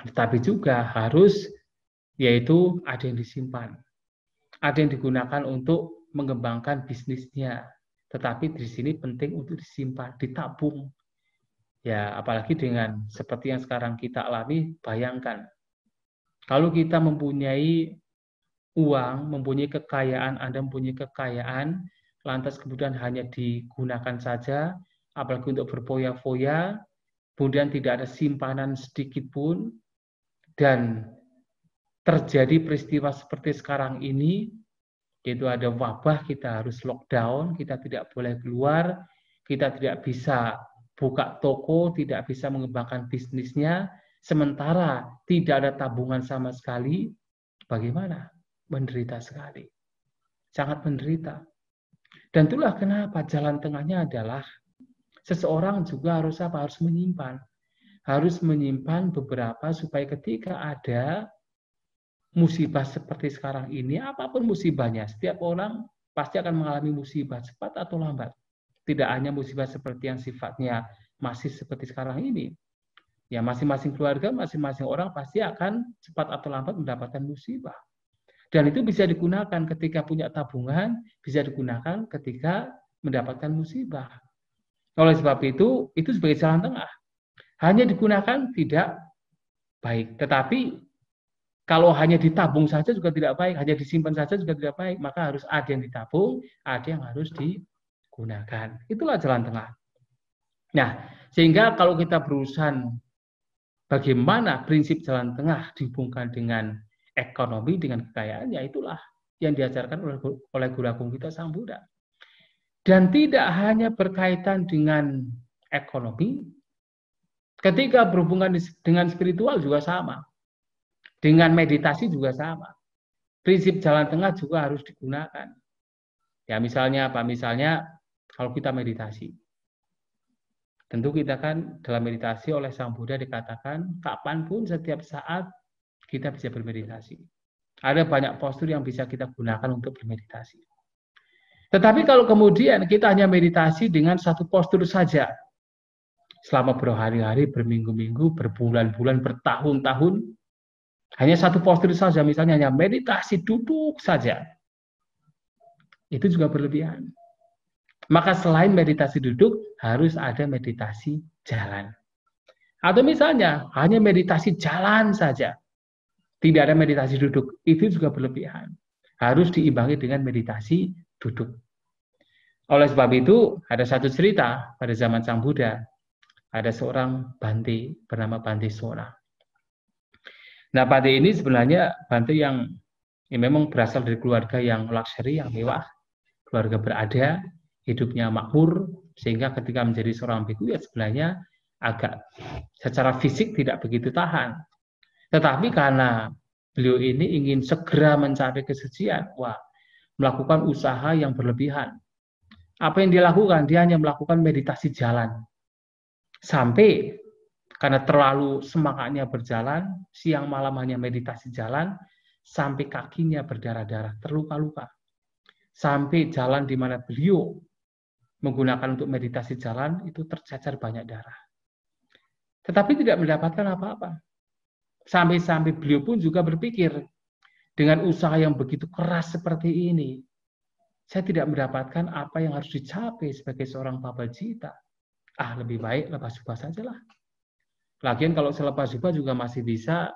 Tetapi juga harus, yaitu ada yang disimpan. Ada yang digunakan untuk mengembangkan bisnisnya. Tetapi di sini penting untuk disimpan, ditabung. Ya, apalagi dengan seperti yang sekarang kita alami, bayangkan. Kalau kita mempunyai uang, mempunyai kekayaan, Anda mempunyai kekayaan, lantas kemudian hanya digunakan saja, apalagi untuk berfoya-foya, kemudian tidak ada simpanan sedikit pun, dan terjadi peristiwa seperti sekarang ini, yaitu ada wabah, kita harus lockdown, kita tidak boleh keluar, kita tidak bisa buka toko, tidak bisa mengembangkan bisnisnya, sementara tidak ada tabungan sama sekali, bagaimana? Menderita sekali. Sangat menderita. Dan itulah kenapa jalan tengahnya adalah seseorang juga harus apa? Harus menyimpan. Harus menyimpan beberapa supaya ketika ada musibah seperti sekarang ini, apapun musibahnya, setiap orang pasti akan mengalami musibah cepat atau lambat. Tidak hanya musibah seperti yang sifatnya masih seperti sekarang ini. Ya, masing-masing keluarga, masing-masing orang pasti akan cepat atau lambat mendapatkan musibah. Dan itu bisa digunakan ketika punya tabungan, bisa digunakan ketika mendapatkan musibah. Oleh sebab itu sebagai jalan tengah. Hanya digunakan tidak baik. Tetapi kalau hanya ditabung saja juga tidak baik, hanya disimpan saja juga tidak baik. Maka harus ada yang ditabung, ada yang harus digunakan. Itulah jalan tengah. Nah, sehingga kalau kita berurusan bagaimana prinsip jalan tengah dihubungkan dengan ekonomi, dengan kekayaan, ya itulah yang diajarkan oleh guru agung kita Sang Buddha. Dan tidak hanya berkaitan dengan ekonomi, ketika berhubungan dengan spiritual juga sama. Dengan meditasi juga sama. Prinsip jalan tengah juga harus digunakan. Ya misalnya apa? Misalnya kalau kita meditasi. Tentu kita kan dalam meditasi oleh Sang Buddha dikatakan kapanpun setiap saat kita bisa bermeditasi. Ada banyak postur yang bisa kita gunakan untuk bermeditasi. Tetapi kalau kemudian kita hanya meditasi dengan satu postur saja, selama berhari-hari, berminggu-minggu, berbulan-bulan, bertahun-tahun, hanya satu postur saja, misalnya hanya meditasi duduk saja, itu juga berlebihan. Maka selain meditasi duduk, harus ada meditasi jalan. Atau misalnya hanya meditasi jalan saja, tidak ada meditasi duduk, itu juga berlebihan. Harus diimbangi dengan meditasi duduk. Oleh sebab itu, ada satu cerita pada zaman Sang Buddha. Ada seorang Bante bernama Bante Sora. Nah, Bante ini sebenarnya Bante yang memang berasal dari keluarga yang luxury, yang mewah. Keluarga berada, hidupnya makmur, sehingga ketika menjadi seorang bhikkhu ya sebenarnya agak secara fisik tidak begitu tahan. Tetapi karena beliau ini ingin segera mencapai kesucian, melakukan usaha yang berlebihan. Apa yang dia lakukan? Dia hanya melakukan meditasi jalan. Sampai karena terlalu semangatnya berjalan, siang malam hanya meditasi jalan, sampai kakinya berdarah-darah, terluka-luka. Sampai jalan di mana beliau menggunakan untuk meditasi jalan, itu tercacar banyak darah. Tetapi tidak mendapatkan apa-apa. Sampai-sampai beliau pun juga berpikir, dengan usaha yang begitu keras seperti ini, saya tidak mendapatkan apa yang harus dicapai sebagai seorang pabajita. Lebih baik lepas jubah sajalah. Lagian kalau selepas jubah juga masih bisa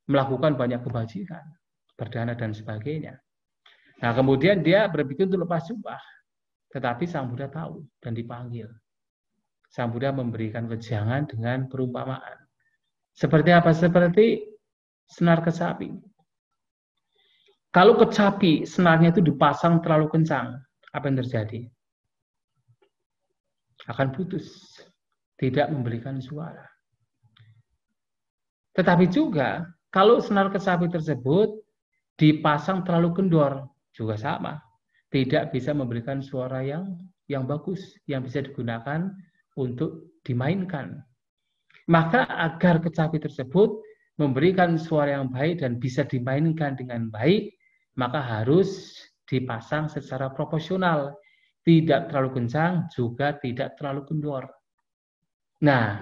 melakukan banyak kebajikan, berdana dan sebagainya. Nah, kemudian dia berpikir untuk lepas jubah. Tetapi Sang Buddha tahu dan dipanggil. Sang Buddha memberikan wejangan dengan perumpamaan. Seperti apa? Seperti senar kecapi. Kalau kecapi senarnya itu dipasang terlalu kencang, apa yang terjadi? Akan putus, tidak memberikan suara. Tetapi juga kalau senar kecapi tersebut dipasang terlalu kendor, juga sama, tidak bisa memberikan suara yang bagus, yang bisa digunakan untuk dimainkan. Maka agar kecapi tersebut memberikan suara yang baik dan bisa dimainkan dengan baik, maka harus dipasang secara proporsional. Tidak terlalu kencang, juga tidak terlalu kendor. Nah,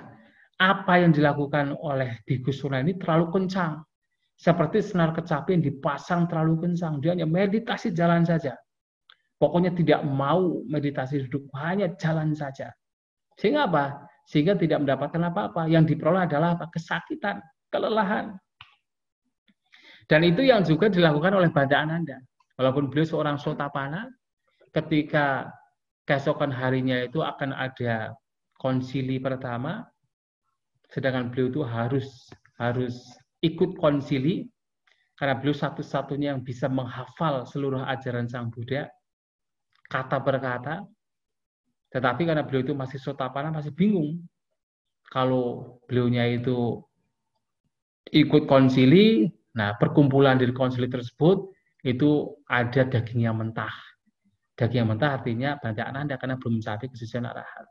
apa yang dilakukan oleh Bhikkhu Sora ini terlalu kencang. Seperti senar kecapi yang dipasang terlalu kencang. Dia hanya meditasi jalan saja. Pokoknya tidak mau meditasi duduk, hanya jalan saja. Sehingga apa? Sehingga tidak mendapatkan apa-apa. Yang diperoleh adalah apa? Kesakitan, kelelahan. Dan itu yang juga dilakukan oleh Bante Ananda. Walaupun beliau seorang Sotapanna, ketika keesokan harinya itu akan ada konsili pertama, sedangkan beliau itu harus ikut konsili, karena beliau satu-satunya yang bisa menghafal seluruh ajaran Sang Buddha, kata per kata. Tetapi karena beliau itu masih Sotapanna, masih bingung. Kalau beliaunya itu ikut konsili, nah perkumpulan dari konsili tersebut itu ada daging yang mentah. Daging yang mentah artinya Bante Ananda karena belum mencapai kesucian arahat.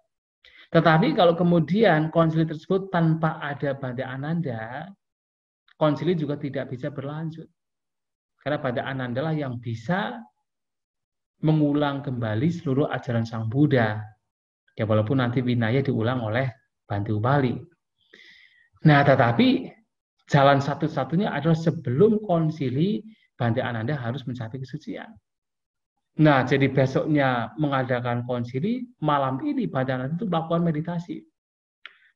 Tetapi kalau kemudian konsili tersebut tanpa ada Bante Ananda, konsili juga tidak bisa berlanjut. Karena Bante Ananda lah yang bisa mengulang kembali seluruh ajaran Sang Buddha. Ya walaupun nanti Vinaya diulang oleh Bante Ubali. Nah, tetapi jalan satu-satunya adalah sebelum konsili Bante Ananda harus mencapai kesucian. Nah, jadi besoknya mengadakan konsili, malam ini Bante Ananda itu melakukan meditasi.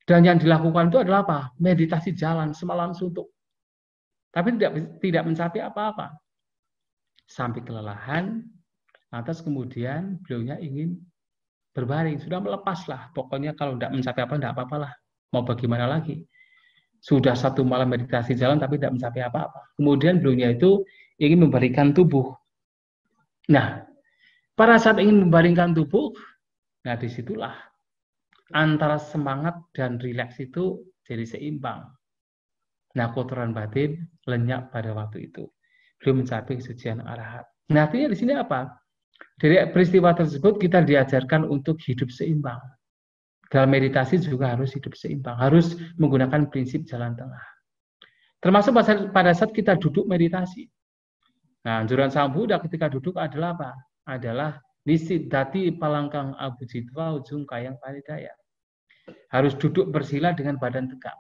Dan yang dilakukan itu adalah apa? Meditasi jalan semalam suntuk. Tapi tidak mencapai apa-apa. Sampai kelelahan, lantas kemudian beliaunya ingin berbaring. Sudah melepaslah. Pokoknya kalau tidak mencapai apa, tidak apa-apalah. Mau bagaimana lagi? Sudah satu malam meditasi jalan tapi tidak mencapai apa-apa. Kemudian beliaunya itu ingin memberikan tubuh. Nah, Pada saat ingin membaringkan tubuh, nah disitulah antara semangat dan rileks itu jadi seimbang. Nah, kotoran batin lenyap pada waktu itu. Belum mencapai kesucian arahat. Nah, artinya di sini apa? Dari peristiwa tersebut kita diajarkan untuk hidup seimbang. Dalam meditasi juga harus hidup seimbang, harus menggunakan prinsip jalan tengah. Termasuk pada saat kita duduk meditasi. Nah, anjuran Sang Buddha ketika duduk adalah apa? Adalah nisidati palangkang abujitwa ujung kayang paridaya. Harus duduk bersila dengan badan tegak.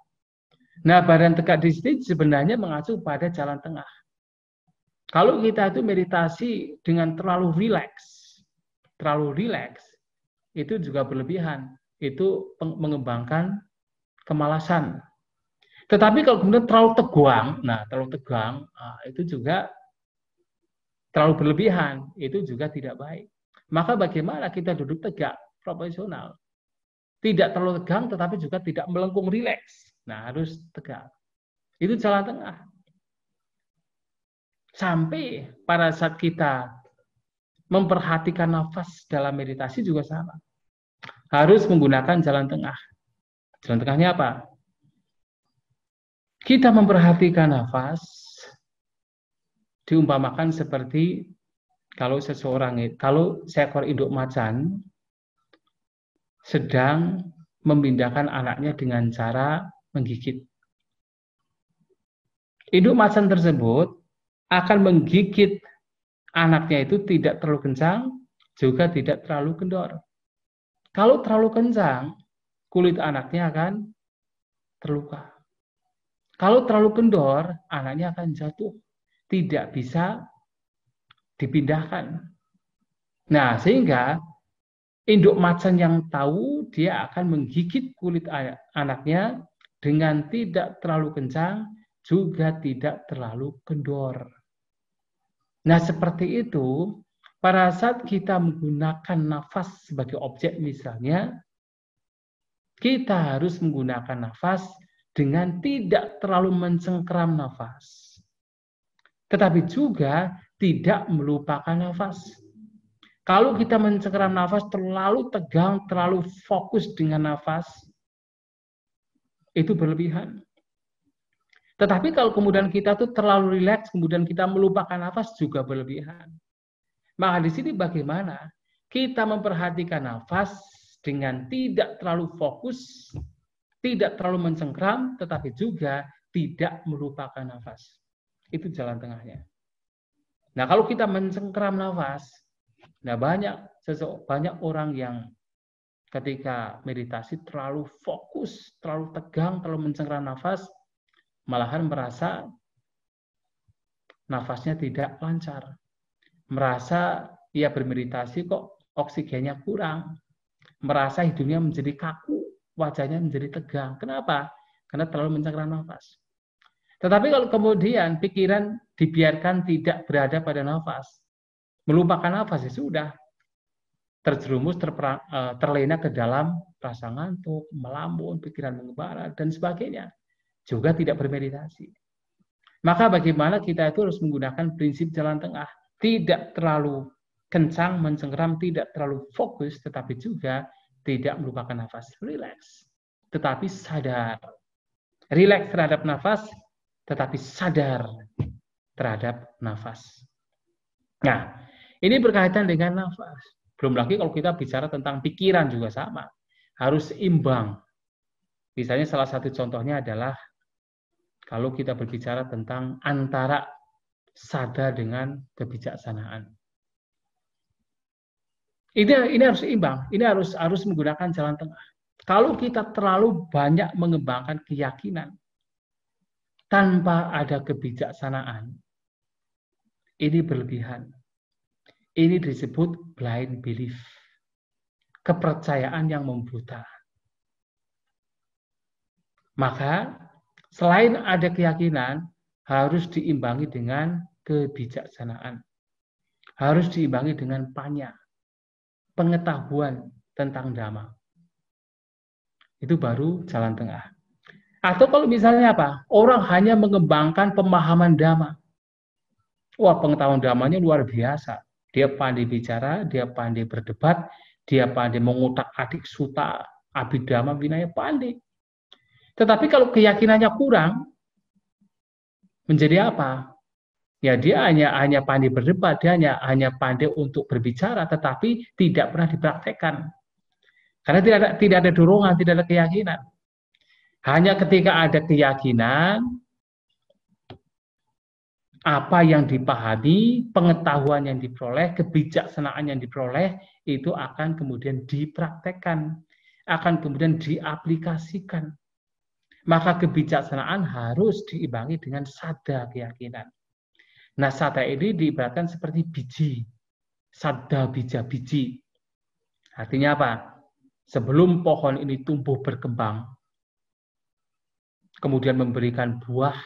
Nah, badan tegak di sini sebenarnya mengacu pada jalan tengah. Kalau kita itu meditasi dengan terlalu rileks, itu juga berlebihan. Itu mengembangkan kemalasan. Tetapi kalau kemudian terlalu tegang, itu juga terlalu berlebihan, itu juga tidak baik. Maka bagaimana kita duduk tegak, proporsional. Tidak terlalu tegang, tetapi juga tidak melengkung rileks. Nah, harus tegak. Itu jalan tengah. Sampai pada saat kita memperhatikan nafas dalam meditasi juga sama. Harus menggunakan jalan tengah. Jalan tengahnya apa? Kita memperhatikan nafas, diumpamakan seperti kalau seekor induk macan sedang memindahkan anaknya dengan cara menggigit. Induk macan tersebut akan menggigit anaknya itu tidak terlalu kencang, juga tidak terlalu kendor. Kalau terlalu kencang, kulit anaknya akan terluka. Kalau terlalu kendor, anaknya akan jatuh. Tidak bisa dipindahkan. Nah, sehingga induk macan yang tahu dia akan menggigit kulit anaknya dengan tidak terlalu kencang, juga tidak terlalu kendor. Nah, seperti itu, pada saat kita menggunakan nafas sebagai objek misalnya, kita harus menggunakan nafas dengan tidak terlalu mencengkeram nafas. Tetapi juga tidak melupakan nafas. Kalau kita mencengkeram nafas terlalu tegang, terlalu fokus dengan nafas, itu berlebihan. Tetapi kalau kemudian kita tuh terlalu rileks, kemudian kita melupakan nafas juga berlebihan. Maka di sini bagaimana kita memperhatikan nafas dengan tidak terlalu fokus, tidak terlalu mencengkeram, tetapi juga tidak melupakan nafas. Itu jalan tengahnya. Nah, kalau kita mencengkeram nafas, nah banyak orang yang ketika meditasi terlalu fokus, terlalu tegang, terlalu mencengkeram nafas, malahan merasa nafasnya tidak lancar. Merasa ia bermeditasi kok oksigennya kurang. Merasa hidungnya menjadi kaku, wajahnya menjadi tegang. Kenapa? Karena terlalu mencengkeram nafas. Tetapi kalau kemudian pikiran dibiarkan tidak berada pada nafas, melupakan nafas, ya sudah. Terjerumus, terlena ke dalam rasa ngantuk, melamun, pikiran mengembara, dan sebagainya. Juga tidak bermeditasi. Maka bagaimana kita itu harus menggunakan prinsip jalan tengah. Tidak terlalu kencang, mencengkeram, tidak terlalu fokus, tetapi juga tidak melupakan nafas. Relax, tetapi sadar. Relax terhadap nafas, tetapi sadar terhadap nafas. Nah, ini berkaitan dengan nafas. Belum lagi kalau kita bicara tentang pikiran juga sama. Harus imbang. Misalnya salah satu contohnya adalah kalau kita berbicara tentang antara sadar dengan kebijaksanaan. Ini harus imbang. Ini harus menggunakan jalan tengah. Kalau kita terlalu banyak mengembangkan keyakinan tanpa ada kebijaksanaan, ini berlebihan. Ini disebut blind belief. Kepercayaan yang membuta. Maka selain ada keyakinan, harus diimbangi dengan kebijaksanaan. Harus diimbangi dengan panya. Pengetahuan tentang Dhamma. Itu baru jalan tengah. Atau kalau misalnya apa? Orang hanya mengembangkan pemahaman Dhamma. Wah, pengetahuan Dhammanya luar biasa. Dia pandai bicara, dia pandai berdebat, dia pandai mengutak-atik suta, abhidhamma, vinaya, pandai. Tetapi kalau keyakinannya kurang, menjadi apa? Ya dia hanya pandai berdebat, dia hanya pandai untuk berbicara, tetapi tidak pernah dipraktekkan. Karena tidak ada dorongan, tidak ada keyakinan. Hanya ketika ada keyakinan, apa yang dipahami, pengetahuan yang diperoleh, kebijaksanaan yang diperoleh, itu akan kemudian dipraktekkan, akan kemudian diaplikasikan. Maka kebijaksanaan harus diimbangi dengan sada keyakinan. Nah, sada ini diibaratkan seperti biji, sada bija biji. Artinya apa? Sebelum pohon ini tumbuh berkembang, kemudian memberikan buah,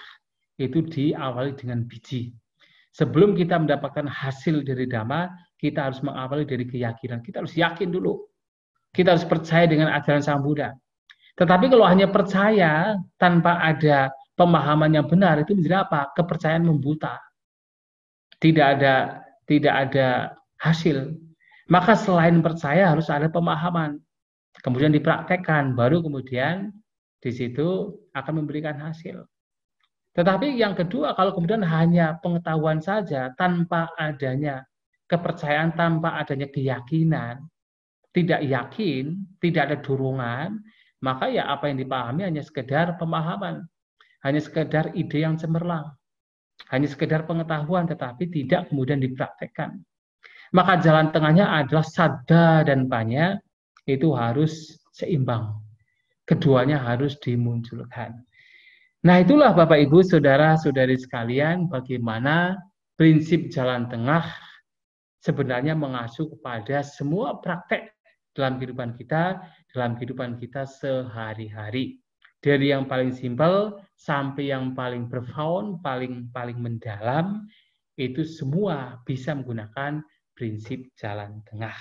itu diawali dengan biji. Sebelum kita mendapatkan hasil dari Dhamma, kita harus mengawali dari keyakinan. Kita harus yakin dulu. Kita harus percaya dengan ajaran Sang Buddha. Tetapi kalau hanya percaya tanpa ada pemahaman yang benar, itu menjadi apa? Kepercayaan membuta. Tidak ada hasil. Maka selain percaya harus ada pemahaman. Kemudian dipraktekkan, baru kemudian di situ akan memberikan hasil. Tetapi yang kedua, kalau kemudian hanya pengetahuan saja, tanpa adanya kepercayaan, tanpa adanya keyakinan, tidak yakin, tidak ada dorongan, maka ya apa yang dipahami hanya sekedar pemahaman, hanya sekedar ide yang cemerlang, hanya sekedar pengetahuan, tetapi tidak kemudian dipraktekkan. Maka jalan tengahnya adalah sada dan panya, itu harus seimbang. Keduanya harus dimunculkan. Nah, itulah Bapak Ibu, saudara-saudari sekalian, bagaimana prinsip jalan tengah sebenarnya mengacu kepada semua praktek dalam kehidupan kita sehari-hari. Dari yang paling simpel sampai yang paling profound, paling mendalam, itu semua bisa menggunakan prinsip jalan tengah.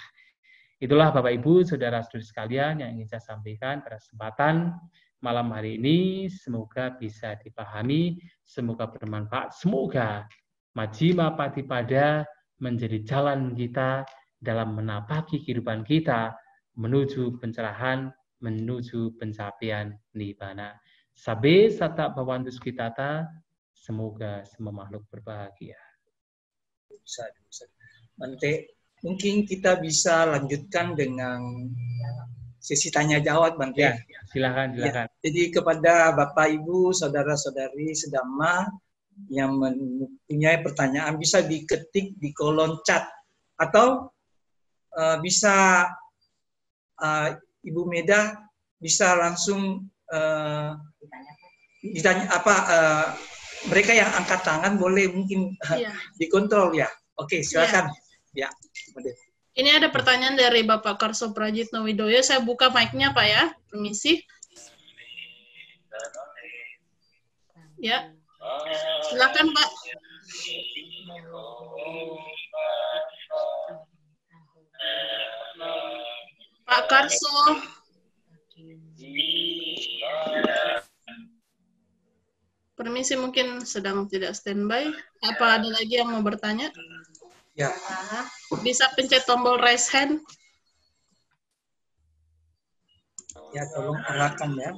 Itulah Bapak Ibu, saudara-saudari sekalian yang ingin saya sampaikan pada kesempatan malam hari ini. Semoga bisa dipahami, semoga bermanfaat, semoga Majjhima Patipada menjadi jalan kita dalam menapaki kehidupan kita menuju pencerahan, menuju pencapaian Nibbana. Sabbe satta bhavantu sukhitata, semoga semua makhluk berbahagia. Bante, mungkin kita bisa lanjutkan dengan sesi tanya jawab, Bante. Ya, silakan. Ya, jadi kepada Bapak Ibu, saudara-saudari sedama yang mempunyai pertanyaan bisa diketik di kolom chat atau bisa Ibu Meda bisa langsung ditanya apa mereka yang angkat tangan boleh mungkin dikontrol ya. Oke, silakan. Ya. Ini ada pertanyaan dari Bapak Karso Prajitno Widoyo. Saya buka mic-nya, Pak ya. Permisi. Ya. Silakan, Pak. Pak Karso. Permisi, mungkin sedang tidak standby. Apa ada lagi yang mau bertanya? Ya. Bisa pencet tombol raise hand. Ya, tolong arahkan ya.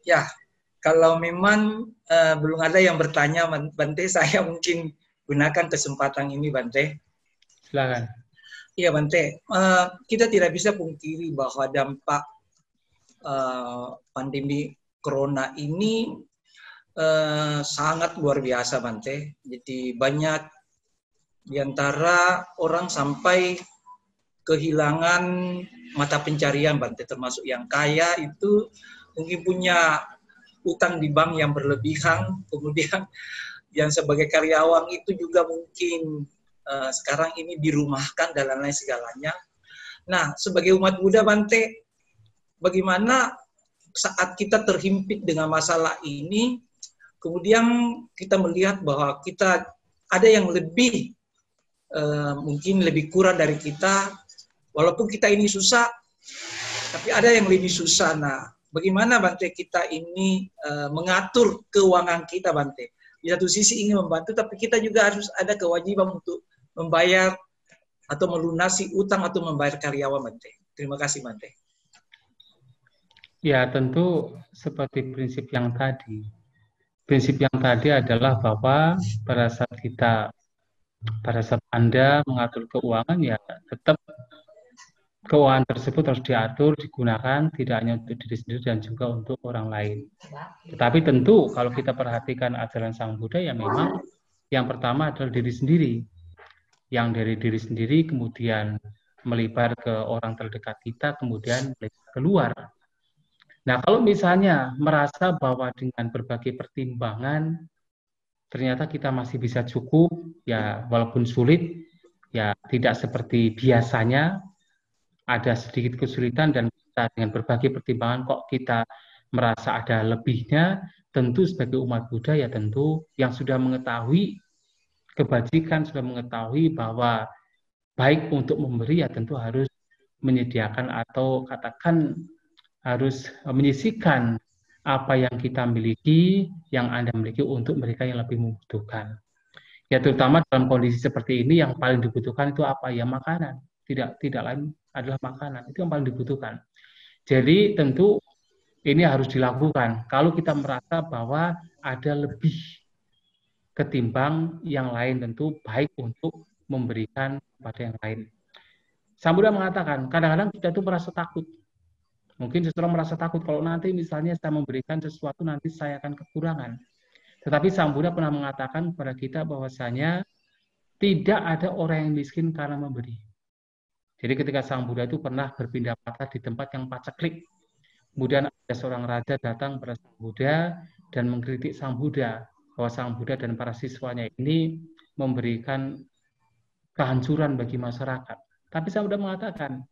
Ya, kalau memang belum ada yang bertanya, Bante, saya mungkin gunakan kesempatan ini, Bante. Silakan. Iya, Bante. Kita tidak bisa pungkiri bahwa dampak pandemi Corona ini sangat luar biasa, Bante. Jadi banyak di antara orang sampai kehilangan mata pencarian, Bante. Termasuk yang kaya itu mungkin punya utang di bank yang berlebihan. Kemudian yang sebagai karyawan itu juga mungkin sekarang ini dirumahkan dan lain-lain segalanya. Nah, sebagai umat Buddha, Bante, bagaimana saat kita terhimpit dengan masalah ini, kemudian kita melihat bahwa kita ada yang lebih, mungkin lebih kurang dari kita, walaupun kita ini susah, tapi ada yang lebih susah. Nah, bagaimana Bante kita ini mengatur keuangan kita Bante. Di satu sisi ingin membantu, tapi kita juga harus ada kewajiban untuk membayar atau melunasi utang atau membayar karyawan Bante. Terima kasih Bante. Ya, tentu seperti prinsip yang tadi. Prinsip yang tadi adalah bahwa pada saat Anda mengatur keuangan, ya tetap keuangan tersebut harus diatur, digunakan tidak hanya untuk diri sendiri dan juga untuk orang lain. Tetapi tentu kalau kita perhatikan ajaran Sang Buddha, ya memang yang pertama adalah diri sendiri. Yang dari diri sendiri kemudian melebar ke orang terdekat kita, kemudian keluar. Nah, kalau misalnya merasa bahwa dengan berbagai pertimbangan ternyata kita masih bisa cukup, ya walaupun sulit, ya tidak seperti biasanya, ada sedikit kesulitan dan kita dengan berbagai pertimbangan kok kita merasa ada lebihnya, tentu sebagai umat Buddha ya tentu yang sudah mengetahui kebajikan, sudah mengetahui bahwa baik untuk memberi ya tentu harus menyediakan atau katakan harus menyisihkan apa yang kita miliki, yang Anda miliki untuk mereka yang lebih membutuhkan. Ya terutama dalam kondisi seperti ini yang paling dibutuhkan itu apa? Ya makanan. Tidak lain adalah makanan. Itu yang paling dibutuhkan. Jadi tentu ini harus dilakukan. Kalau kita merasa bahwa ada lebih ketimbang yang lain, tentu baik untuk memberikan kepada yang lain. Sang Buddha mengatakan, kadang-kadang kita itu merasa takut. Mungkin seseorang merasa takut kalau nanti misalnya saya memberikan sesuatu nanti saya akan kekurangan. Tetapi Sang Buddha pernah mengatakan kepada kita bahwasanya tidak ada orang yang miskin karena memberi. Jadi ketika Sang Buddha itu pernah berpindah patah di tempat yang paceklik. Kemudian ada seorang raja datang kepada Sang Buddha dan mengkritik Sang Buddha bahwa Sang Buddha dan para siswanya ini memberikan kehancuran bagi masyarakat. Tapi Sang Buddha mengatakan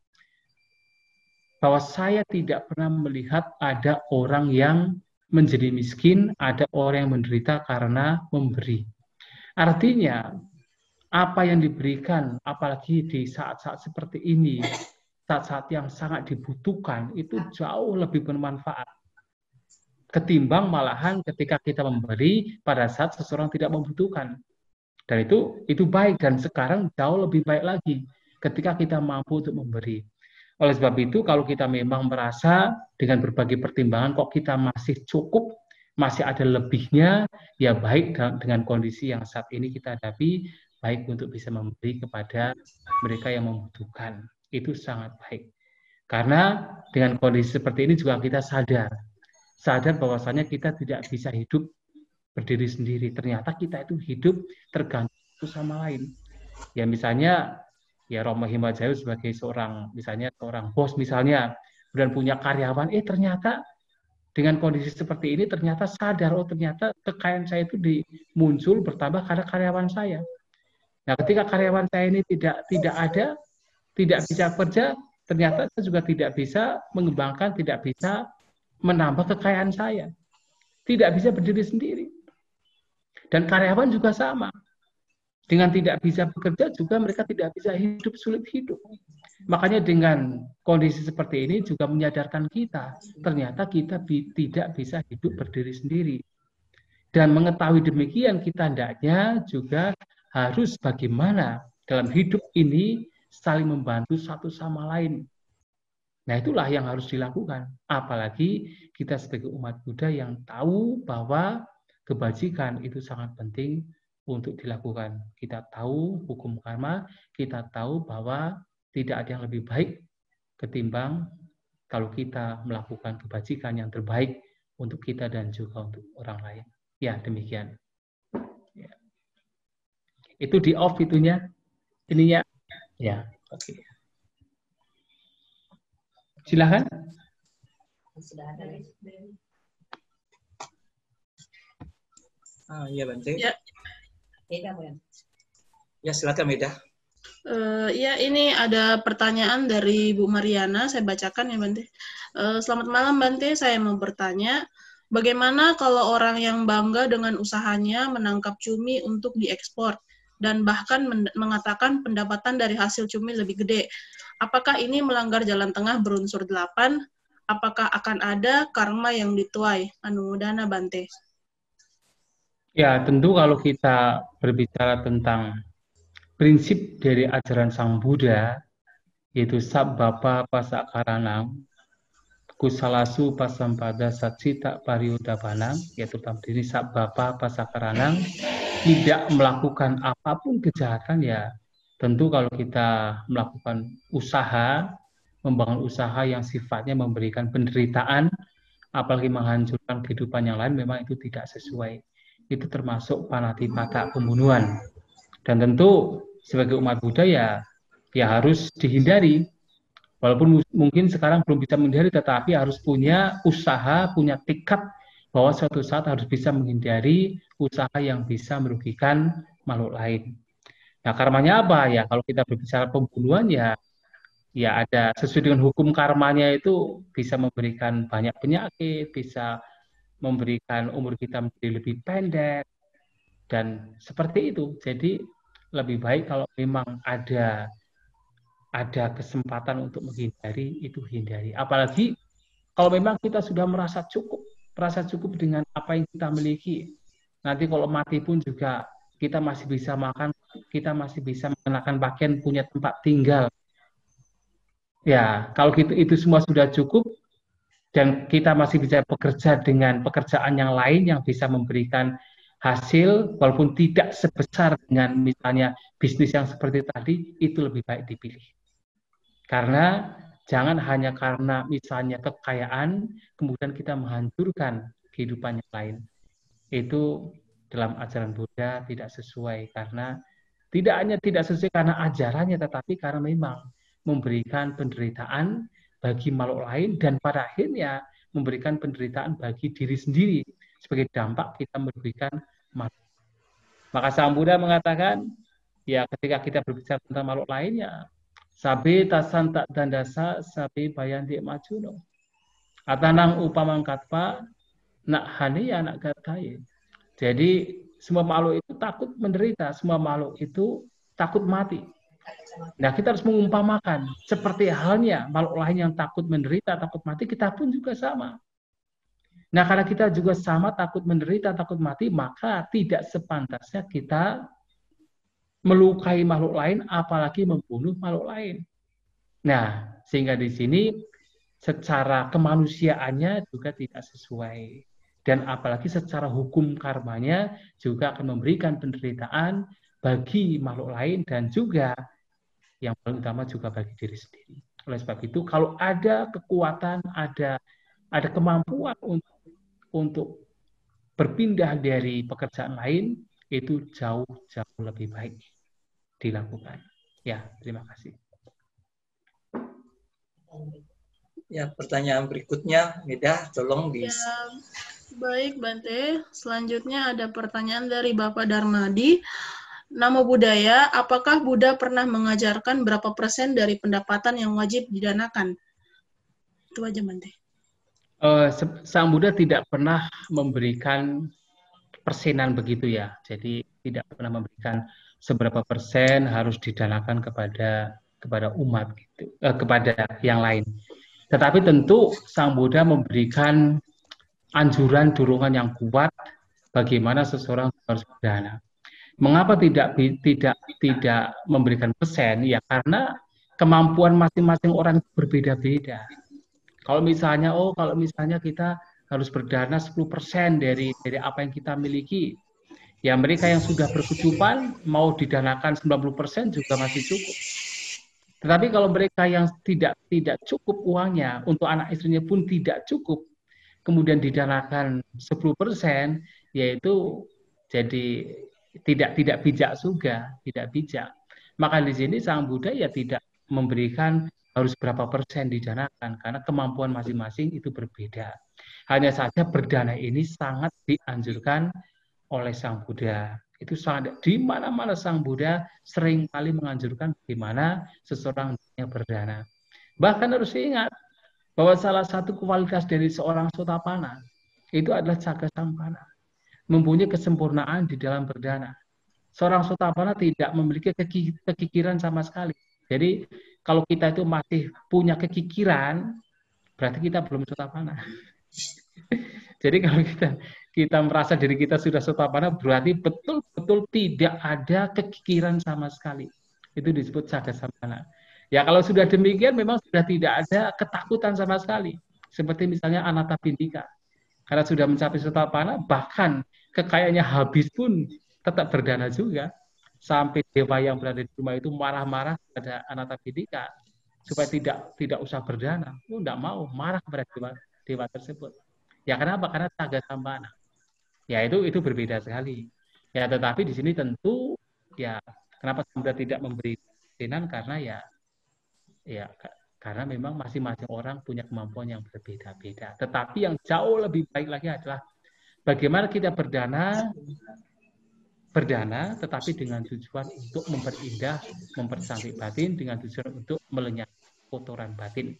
bahwa saya tidak pernah melihat ada orang yang menjadi miskin, ada orang yang menderita karena memberi. Artinya, apa yang diberikan, apalagi di saat-saat seperti ini, saat-saat yang sangat dibutuhkan, itu jauh lebih bermanfaat. Ketimbang malahan ketika kita memberi pada saat seseorang tidak membutuhkan. Dan itu baik, dan sekarang jauh lebih baik lagi ketika kita mampu untuk memberi. Oleh sebab itu, kalau kita memang merasa dengan berbagai pertimbangan kok kita masih cukup, masih ada lebihnya, ya baik dengan kondisi yang saat ini kita hadapi, baik untuk bisa memberi kepada mereka yang membutuhkan. Itu sangat baik. Karena dengan kondisi seperti ini juga kita sadar bahwasanya kita tidak bisa hidup berdiri sendiri. Ternyata kita itu hidup tergantung satu sama lain. Ya misalnya, ya Romo Himajaya sebagai seorang bos misalnya, dan punya karyawan, ternyata dengan kondisi seperti ini ternyata sadar, ternyata kekayaan saya itu muncul bertambah karena karyawan saya. Nah, ketika karyawan saya ini tidak ada, tidak bisa kerja, ternyata saya juga tidak bisa mengembangkan, tidak bisa menambah kekayaan saya. Tidak bisa berdiri sendiri. Dan karyawan juga sama. Dengan tidak bisa bekerja juga mereka tidak bisa hidup, sulit hidup. Makanya dengan kondisi seperti ini juga menyadarkan kita, ternyata kita tidak bisa hidup berdiri sendiri. Dan mengetahui demikian, kita hendaknya juga harus bagaimana dalam hidup ini saling membantu satu sama lain. Nah itulah yang harus dilakukan. Apalagi kita sebagai umat Buddha yang tahu bahwa kebajikan itu sangat penting untuk dilakukan. Kita tahu hukum karma, kita tahu bahwa tidak ada yang lebih baik ketimbang kalau kita melakukan kebajikan yang terbaik untuk kita dan juga untuk orang lain. Ya, demikian. Ya. Itu di off itunya, ininya. Ya, oke. Silakan. Iya, Bante. Ya. Ya, silakan Meda. Ya, ini ada pertanyaan dari Bu Mariana, saya bacakan ya Bante. Selamat malam Bante, saya mau bertanya, bagaimana kalau orang yang bangga dengan usahanya menangkap cumi untuk diekspor dan bahkan mengatakan pendapatan dari hasil cumi lebih gede? Apakah ini melanggar jalan tengah berunsur 8? apakah akan ada karma yang dituai? Anumodana Bante. Ya, tentu kalau kita berbicara tentang prinsip dari ajaran Sang Buddha, yaitu Sabbapa Pasakaranam, Kusalasu Pasampada Satsita Pariyudapanang, yaitu dalam diri Sabbapa Pasakaranam, tidak melakukan apapun kejahatan, ya tentu kalau kita melakukan usaha, membangun usaha yang sifatnya memberikan penderitaan, apalagi menghancurkan kehidupan yang lain, memang itu tidak sesuai. Itu termasuk panatipata, pembunuhan. Dan tentu sebagai umat Buddha ya harus dihindari. Walaupun mungkin sekarang belum bisa menghindari, tetapi harus punya usaha, punya tekad bahwa suatu saat harus bisa menghindari usaha yang bisa merugikan makhluk lain. Nah, karmanya apa ya? Kalau kita berbicara pembunuhan ya ada sesuai dengan hukum karmanya, itu bisa memberikan banyak penyakit, bisa memberikan umur kita menjadi lebih pendek, dan seperti itu. Jadi lebih baik kalau memang ada kesempatan untuk menghindari, itu hindari. Apalagi kalau memang kita sudah merasa cukup dengan apa yang kita miliki. Nanti kalau mati pun juga kita masih bisa makan, kita masih bisa mengenakan pakaian, punya tempat tinggal. Ya, kalau gitu itu semua sudah cukup, dan kita masih bisa bekerja dengan pekerjaan yang lain yang bisa memberikan hasil, walaupun tidak sebesar dengan misalnya bisnis yang seperti tadi, itu lebih baik dipilih. Karena jangan hanya karena misalnya kekayaan, kemudian kita menghancurkan kehidupan yang lain. Itu dalam ajaran Buddha tidak sesuai, karena tidak hanya tidak sesuai karena ajarannya, tetapi karena memang memberikan penderitaan bagi makhluk lain, dan pada akhirnya memberikan penderitaan bagi diri sendiri sebagai dampak kita merugikan makhluk. Maka Sang Buddha mengatakan, ya ketika kita berbicara tentang makhluk lainnya, sabe tasanta dandasa sabe bayanti majuno. Atanang upamang katpa nak hani anak gatai. Jadi semua makhluk itu takut menderita, semua makhluk itu takut mati. Nah, kita harus mengumpamakan seperti halnya makhluk lain yang takut menderita, takut mati, kita pun juga sama. Nah, karena kita juga sama takut menderita, takut mati, maka tidak sepantasnya kita melukai makhluk lain, apalagi membunuh makhluk lain. Nah, sehingga di sini secara kemanusiaannya juga tidak sesuai. Dan apalagi secara hukum karmanya juga akan memberikan penderitaan bagi makhluk lain, dan juga yang paling utama juga bagi diri sendiri. Oleh sebab itu, kalau ada kekuatan, ada kemampuan untuk berpindah dari pekerjaan lain, itu jauh-jauh lebih baik dilakukan. Ya, terima kasih. Ya, pertanyaan berikutnya, Mida, tolong di... Ya, baik, Bante. Selanjutnya ada pertanyaan dari Bapak Darmadi. Namo Buddhaya, apakah Buddha pernah mengajarkan berapa persen dari pendapatan yang wajib didanakan? Itu aja, Bante. Sang Buddha tidak pernah memberikan persenan begitu ya. Jadi tidak pernah memberikan seberapa persen harus didanakan kepada umat gitu, kepada yang lain. Tetapi tentu Sang Buddha memberikan anjuran, dorongan yang kuat bagaimana seseorang harus berdana. Mengapa tidak memberikan persen? Ya karena kemampuan masing-masing orang berbeda-beda. Kalau misalnya kita harus berdana 10% dari apa yang kita miliki, ya mereka yang sudah berkecukupan mau didanakan 90% juga masih cukup. Tetapi kalau mereka yang tidak cukup uangnya, untuk anak istrinya pun tidak cukup, kemudian didanakan 10%, yaitu jadi tidak bijak juga, tidak bijak. Maka di sini Sang Buddha ya tidak memberikan harus berapa persen didanakan, karena kemampuan masing-masing itu berbeda. Hanya saja berdana ini sangat dianjurkan oleh Sang Buddha. Itu sangat, di mana-mana Sang Buddha sering kali menganjurkan bagaimana seseorang berdana. Bahkan harus diingat bahwa salah satu kualitas dari seorang Sotapanna itu adalah Caga Sampana, mempunyai kesempurnaan di dalam berdana. Seorang Sotapanna tidak memiliki kekikiran sama sekali. Jadi kalau kita itu masih punya kekikiran, berarti kita belum sotapana. Jadi kalau kita merasa diri kita sudah sotapana, berarti betul-betul tidak ada kekikiran sama sekali. Itu disebut sagasampana. Ya kalau sudah demikian memang sudah tidak ada ketakutan sama sekali. Seperti misalnya Anathapindika. Karena sudah mencapai sotapana, bahkan kekayaannya habis pun tetap berdana juga. Sampai dewa yang berada di rumah itu marah-marah kepada Anathapindika supaya tidak usah berdana. Oh, tidak mau, marah kepada dewa tersebut. Ya kenapa? Karena sagasampana. Ya itu berbeda sekali. Ya tetapi di sini tentu ya kenapa Samudra tidak memberi keyakinan karena ya karena memang masing-masing orang punya kemampuan yang berbeda-beda. Tetapi yang jauh lebih baik lagi adalah bagaimana kita berdana tetapi dengan tujuan untuk memperindah, mempercantik batin, dengan tujuan untuk melenyapkan kotoran batin.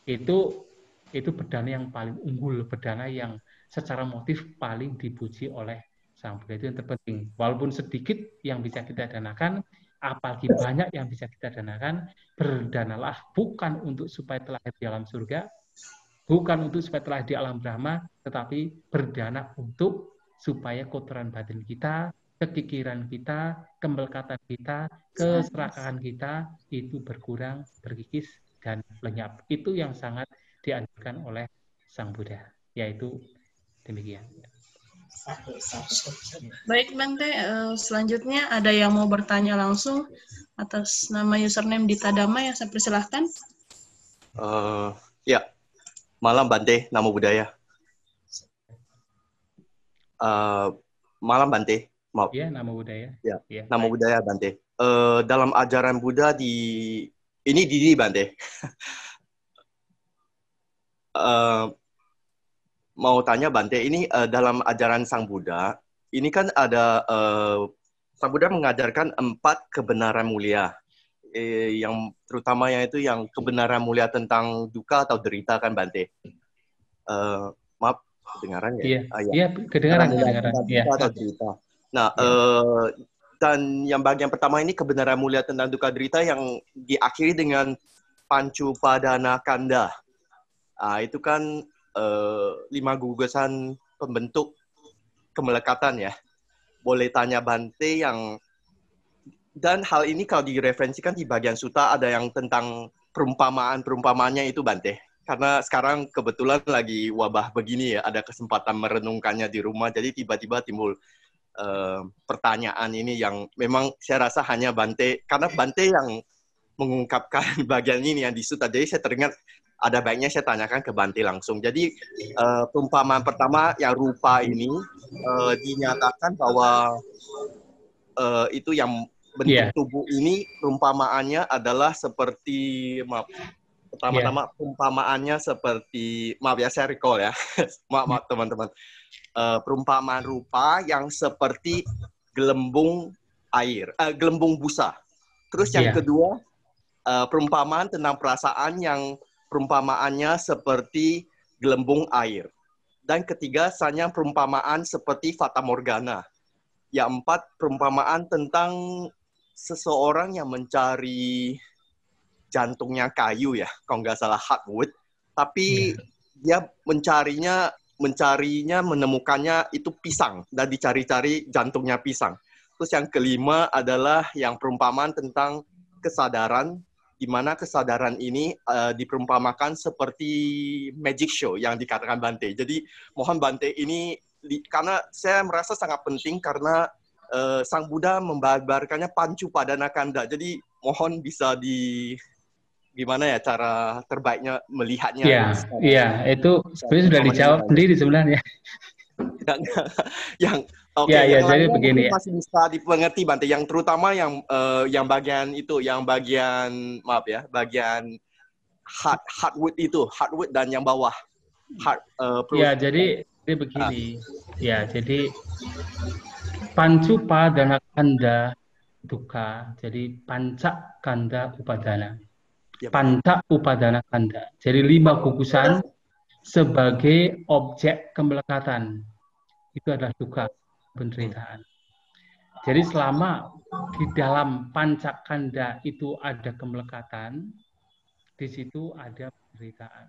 Itu berdana yang paling unggul, berdana yang secara motif paling dipuji oleh Sang Buddha. Itu yang terpenting. Walaupun sedikit yang bisa kita danakan, apalagi banyak yang bisa kita danakan, berdanalah bukan untuk supaya terlahir di alam surga, bukan untuk supaya terlahir di alam Brahma, tetapi berdana untuk supaya kotoran batin kita, kekikiran kita, kemelekatan kita, keserakahan kita itu berkurang, berkikis, dan lenyap. Itu yang sangat dianjurkan oleh Sang Buddha. Yaitu demikian. Baik Bante, selanjutnya ada yang mau bertanya langsung atas nama username Dita Dama yang saya persilahkan. Ya, malam Bante, Namo Buddhaya. Malam Bante, maaf. Ya, Namo Buddhaya. Ya, Namo Buddhaya Bante. Dalam ajaran Buddha ini Didi Bante. Mau tanya Bante, ini dalam ajaran Sang Buddha, ini kan ada Sang Buddha mengajarkan 4 kebenaran mulia, yang terutama itu yang kebenaran mulia tentang duka atau derita kan Bante. Maaf, kedengaran ya? Iya, kedengaran. Duka atau derita. Nah, dan yang bagian pertama ini kebenaran mulia tentang duka derita yang diakhiri dengan Pancupadana Kanda. Itu kan 5 gugusan pembentuk kemelekatan ya. Boleh tanya Bante dan hal ini kalau direferensikan di bagian sutta ada yang tentang perumpamaannya itu Bante. Karena sekarang kebetulan lagi wabah begini ya, ada kesempatan merenungkannya di rumah, jadi tiba-tiba timbul pertanyaan ini yang memang saya rasa hanya Bante, karena Bante yang mengungkapkan bagian ini yang di sutta, jadi saya teringat ada baiknya saya tanyakan ke Bante langsung. Jadi perumpamaan pertama yang rupa ini dinyatakan bahwa itu yang bentuk tubuh ini perumpamaannya adalah seperti pertama-tama perumpamaannya seperti ya saya recall ya maaf teman-teman, perumpamaan rupa yang seperti gelembung air, gelembung busa. Terus yang kedua perumpamaan tentang perasaan yang perumpamaannya seperti gelembung air. Dan ketiga, hanya perumpamaan seperti Fata Morgana. Yang 4, perumpamaan tentang seseorang yang mencari jantungnya kayu ya, kalau nggak salah hardwood. Tapi dia mencarinya, menemukannya itu pisang. Dan dicari-cari jantungnya pisang. Terus yang kelima adalah yang perumpamaan tentang kesadaran, di mana kesadaran ini diperumpamakan seperti magic show yang dikatakan Bante. Jadi mohon Bante ini, karena saya merasa sangat penting karena Sang Buddha membabarkannya Pancupadana Kanda. Jadi mohon bisa gimana ya cara terbaiknya melihatnya. Iya, itu sebenarnya sudah dijawab sendiri sebenarnya. Jadi begini ya. Masih bisa dimengerti Bante, yang terutama yang bagian itu, yang bagian bagian hardwood itu, hardwood dan yang bawah. Jadi begini. Ya, jadi Pancupadana Kanda duka, jadi Panca Kanda Upadana. Panca Upadana Kanda. Jadi 5 gugusan sebagai objek kemelekatan. Itu adalah duka, penderitaan. Jadi selama di dalam pancakanda itu ada kemelekatan, di situ ada penderitaan.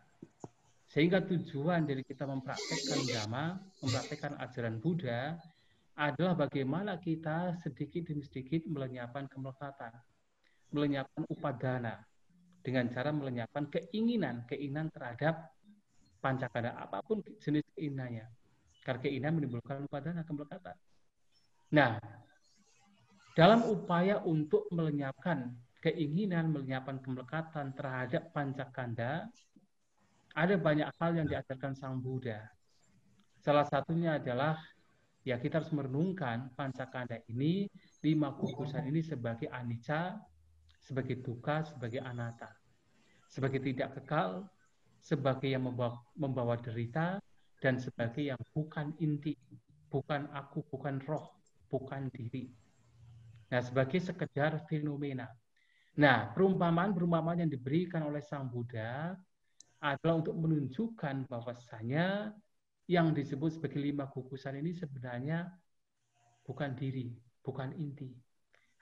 Sehingga tujuan dari kita mempraktekkan Dhamma, mempraktekkan ajaran Buddha, adalah bagaimana kita sedikit demi sedikit melenyapkan kemelekatan, melenyapkan upadana, dengan cara melenyapkan keinginan terhadap pancakanda, apapun jenis keinginannya. Karena keinginan menimbulkan upadana, kemelekatan. Nah, dalam upaya untuk melenyapkan keinginan, melenyapkan kemelekatan terhadap pancakanda, ada banyak hal yang diajarkan Sang Buddha. Salah satunya adalah, ya kita harus merenungkan pancakanda ini, 5 gugusan ini sebagai anicca, sebagai dukkha, sebagai anatta. Sebagai tidak kekal, sebagai yang membawa derita, dan sebagai yang bukan inti, bukan aku, bukan roh, bukan diri. Nah, sebagai sekedar fenomena. Nah, perumpamaan yang diberikan oleh Sang Buddha adalah untuk menunjukkan bahwasanya yang disebut sebagai 5 gugusan ini sebenarnya bukan diri, bukan inti.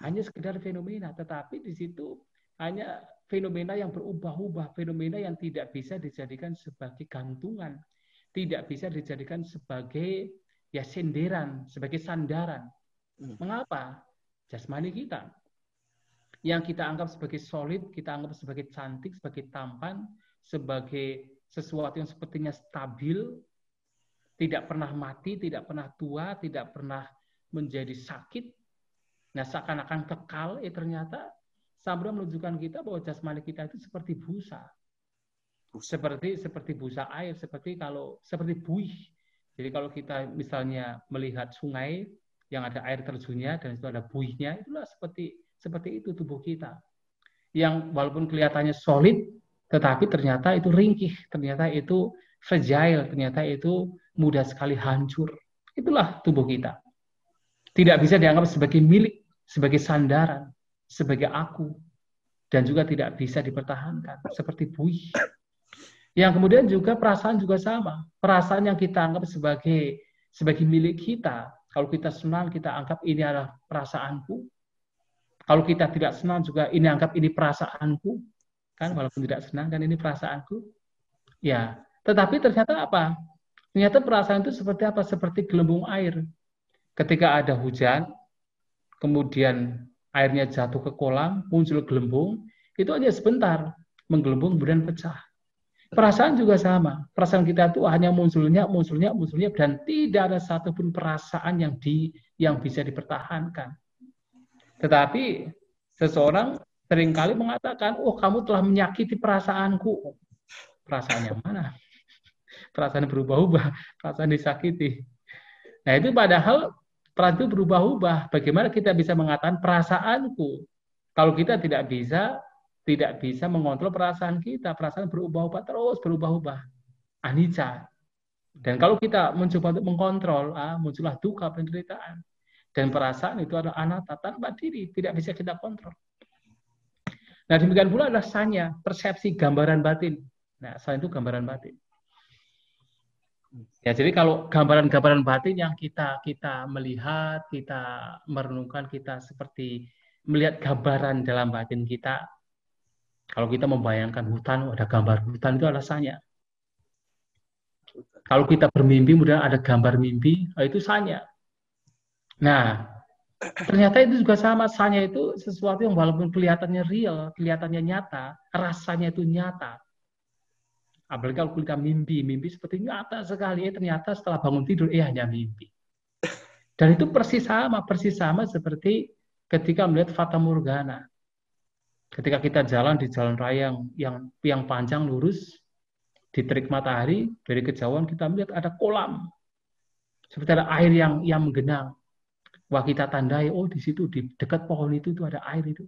Hanya sekedar fenomena, tetapi di situ hanya fenomena yang berubah-ubah, fenomena yang tidak bisa dijadikan sebagai gantungan, tidak bisa dijadikan sebagai ya senderan, sebagai sandaran. Mengapa? Jasmani kita yang kita anggap sebagai solid, kita anggap sebagai cantik, sebagai tampan, sebagai sesuatu yang sepertinya stabil, tidak pernah mati, tidak pernah tua, tidak pernah menjadi sakit. Nah, seakan-akan kekal, ternyata Sang Buddha menunjukkan kita bahwa jasmani kita itu seperti busa. Seperti busa air, seperti buih. Jadi kalau kita misalnya melihat sungai yang ada air terjunnya dan itu ada buihnya, itulah seperti itu tubuh kita. Yang walaupun kelihatannya solid, tetapi ternyata itu ringkih, ternyata itu fragile, ternyata itu mudah sekali hancur. Itulah tubuh kita. Tidak bisa dianggap sebagai milik, sebagai sandaran, sebagai aku, dan juga tidak bisa dipertahankan, seperti buih. Yang kemudian juga perasaan juga sama. Perasaan yang kita anggap sebagai milik kita, kalau kita senang, kita anggap ini adalah perasaanku. Kalau kita tidak senang juga ini anggap ini perasaanku. Kan walaupun tidak senang dan ini perasaanku. Ya, tetapi ternyata apa? Ternyata perasaan itu seperti apa? Seperti gelembung air. Ketika ada hujan, kemudian airnya jatuh ke kolam, muncul gelembung, itu hanya sebentar, menggelembung kemudian pecah. Perasaan juga sama. Perasaan kita itu hanya munculnya, dan tidak ada satupun perasaan yang bisa dipertahankan. Tetapi seseorang seringkali mengatakan, oh kamu telah menyakiti perasaanku. Perasaan yang mana? Perasaan berubah-ubah, perasaan disakiti. Nah itu padahal perasaan itu berubah-ubah. Bagaimana kita bisa mengatakan perasaanku? Kalau kita tidak bisa mengontrol perasaan kita, perasaan berubah-ubah terus berubah-ubah. Anicca. Dan kalau kita mencoba untuk mengkontrol, muncullah dukkha, penderitaan. Dan perasaan itu adalah anatta, tanpa diri, tidak bisa kita kontrol. Nah, demikian pula adalah sanya, persepsi gambaran batin. Nah, sanya itu gambaran batin. Ya, jadi kalau gambaran-gambaran batin yang kita melihat, kita merenungkan, kita seperti melihat gambaran dalam batin kita. Kalau kita membayangkan hutan, ada gambar hutan, itu adalah sanya. Kalau kita bermimpi, kemudian ada gambar mimpi, itu sanya. Nah, ternyata itu juga sama. Sanya itu sesuatu yang walaupun kelihatannya real, kelihatannya nyata, rasanya itu nyata. Apalagi kalau kita mimpi seperti nyata sekali, ternyata setelah bangun tidur, hanya mimpi. Dan itu persis sama seperti ketika melihat Fata Morgana. Ketika kita jalan di jalan raya yang panjang lurus, di terik matahari, dari kejauhan kita melihat ada kolam. Seperti ada air yang menggenang. Wah, kita tandai, oh di situ, di dekat pohon itu ada air itu.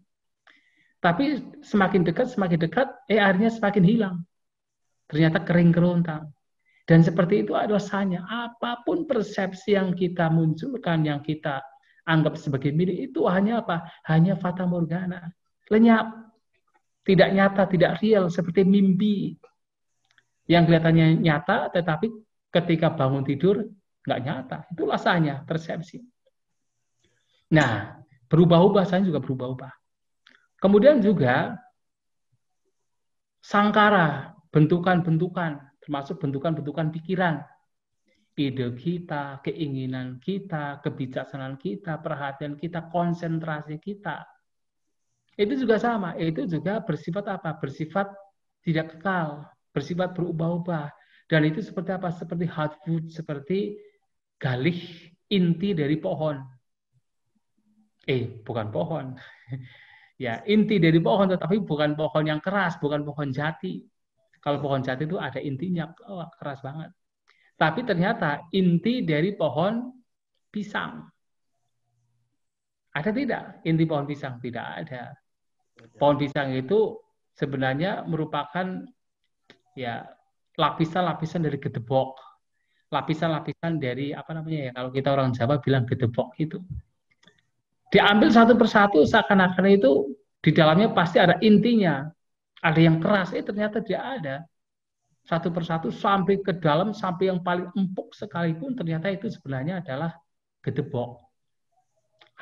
Tapi semakin dekat, airnya semakin hilang. Ternyata kering kerontang. Dan seperti itu adalah sanya. Apapun persepsi yang kita munculkan, yang kita anggap sebagai milik, itu hanya apa? Hanya Fata Morgana. Lenyap. Tidak nyata, tidak real, seperti mimpi. Yang kelihatannya nyata, tetapi ketika bangun tidur, nggak nyata. Itulah sanya, persepsi. Nah, berubah-ubah, sanya juga berubah-ubah. Kemudian juga, sangkara, bentukan-bentukan, termasuk bentukan-bentukan pikiran. Ide kita, keinginan kita, kebijaksanaan kita, perhatian kita, konsentrasi kita. Itu juga sama, itu juga bersifat apa? Bersifat tidak kekal, bersifat berubah-ubah. Dan itu seperti apa? Seperti hardwood, seperti galih inti dari pohon. Bukan pohon. Ya, inti dari pohon, tetapi bukan pohon yang keras, bukan pohon jati. Kalau pohon jati itu ada intinya, keras banget. Tapi ternyata inti dari pohon pisang. Ada tidak inti pohon pisang? Tidak ada. Pohon pisang itu sebenarnya merupakan ya lapisan-lapisan dari gedebok. Lapisan-lapisan dari apa namanya ya, kalau kita orang Jawa bilang gedebok itu. Diambil satu persatu seakan-akan itu di dalamnya pasti ada intinya. Ada yang keras, ternyata tidak ada. Satu persatu sampai ke dalam, sampai yang paling empuk sekalipun ternyata itu sebenarnya adalah gedebok.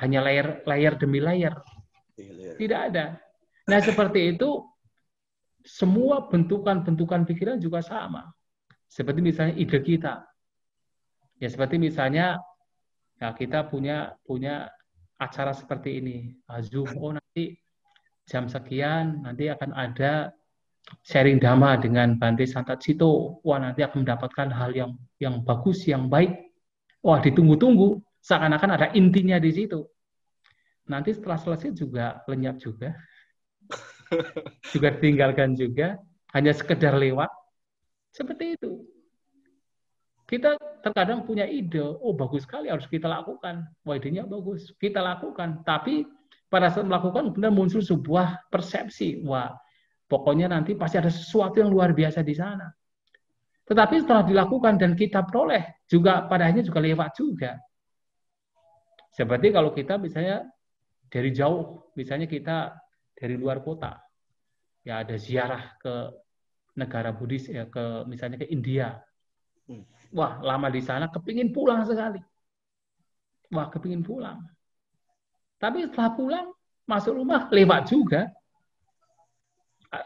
Hanya layer demi layer. Tidak ada. Nah, seperti itu semua bentukan-bentukan pikiran juga sama. Seperti misalnya ide kita. Ya seperti misalnya ya kita punya acara seperti ini. Zoom, nanti jam sekian nanti akan ada sharing dhamma dengan Bante Santa Cito. Wah, nanti akan mendapatkan hal yang bagus, yang baik. Wah, ditunggu-tunggu. Seakan-akan ada intinya di situ. Nanti setelah selesai juga lenyap juga. Juga ditinggalkan juga. Hanya sekedar lewat. Seperti itu. Kita terkadang punya ide, bagus sekali harus kita lakukan. Wah, idenya bagus, kita lakukan. Tapi pada saat melakukan benar muncul sebuah persepsi. Wah, pokoknya nanti pasti ada sesuatu yang luar biasa di sana. Tetapi setelah dilakukan dan kita peroleh, juga pada akhirnya juga lewat juga. Seperti kalau kita misalnya dari jauh, misalnya kita dari luar kota, ya ada ziarah ke negara Buddhis, ya misalnya ke India. Wah, lama di sana, kepingin pulang sekali. Wah, kepingin pulang. Tapi setelah pulang, masuk rumah, lewat juga.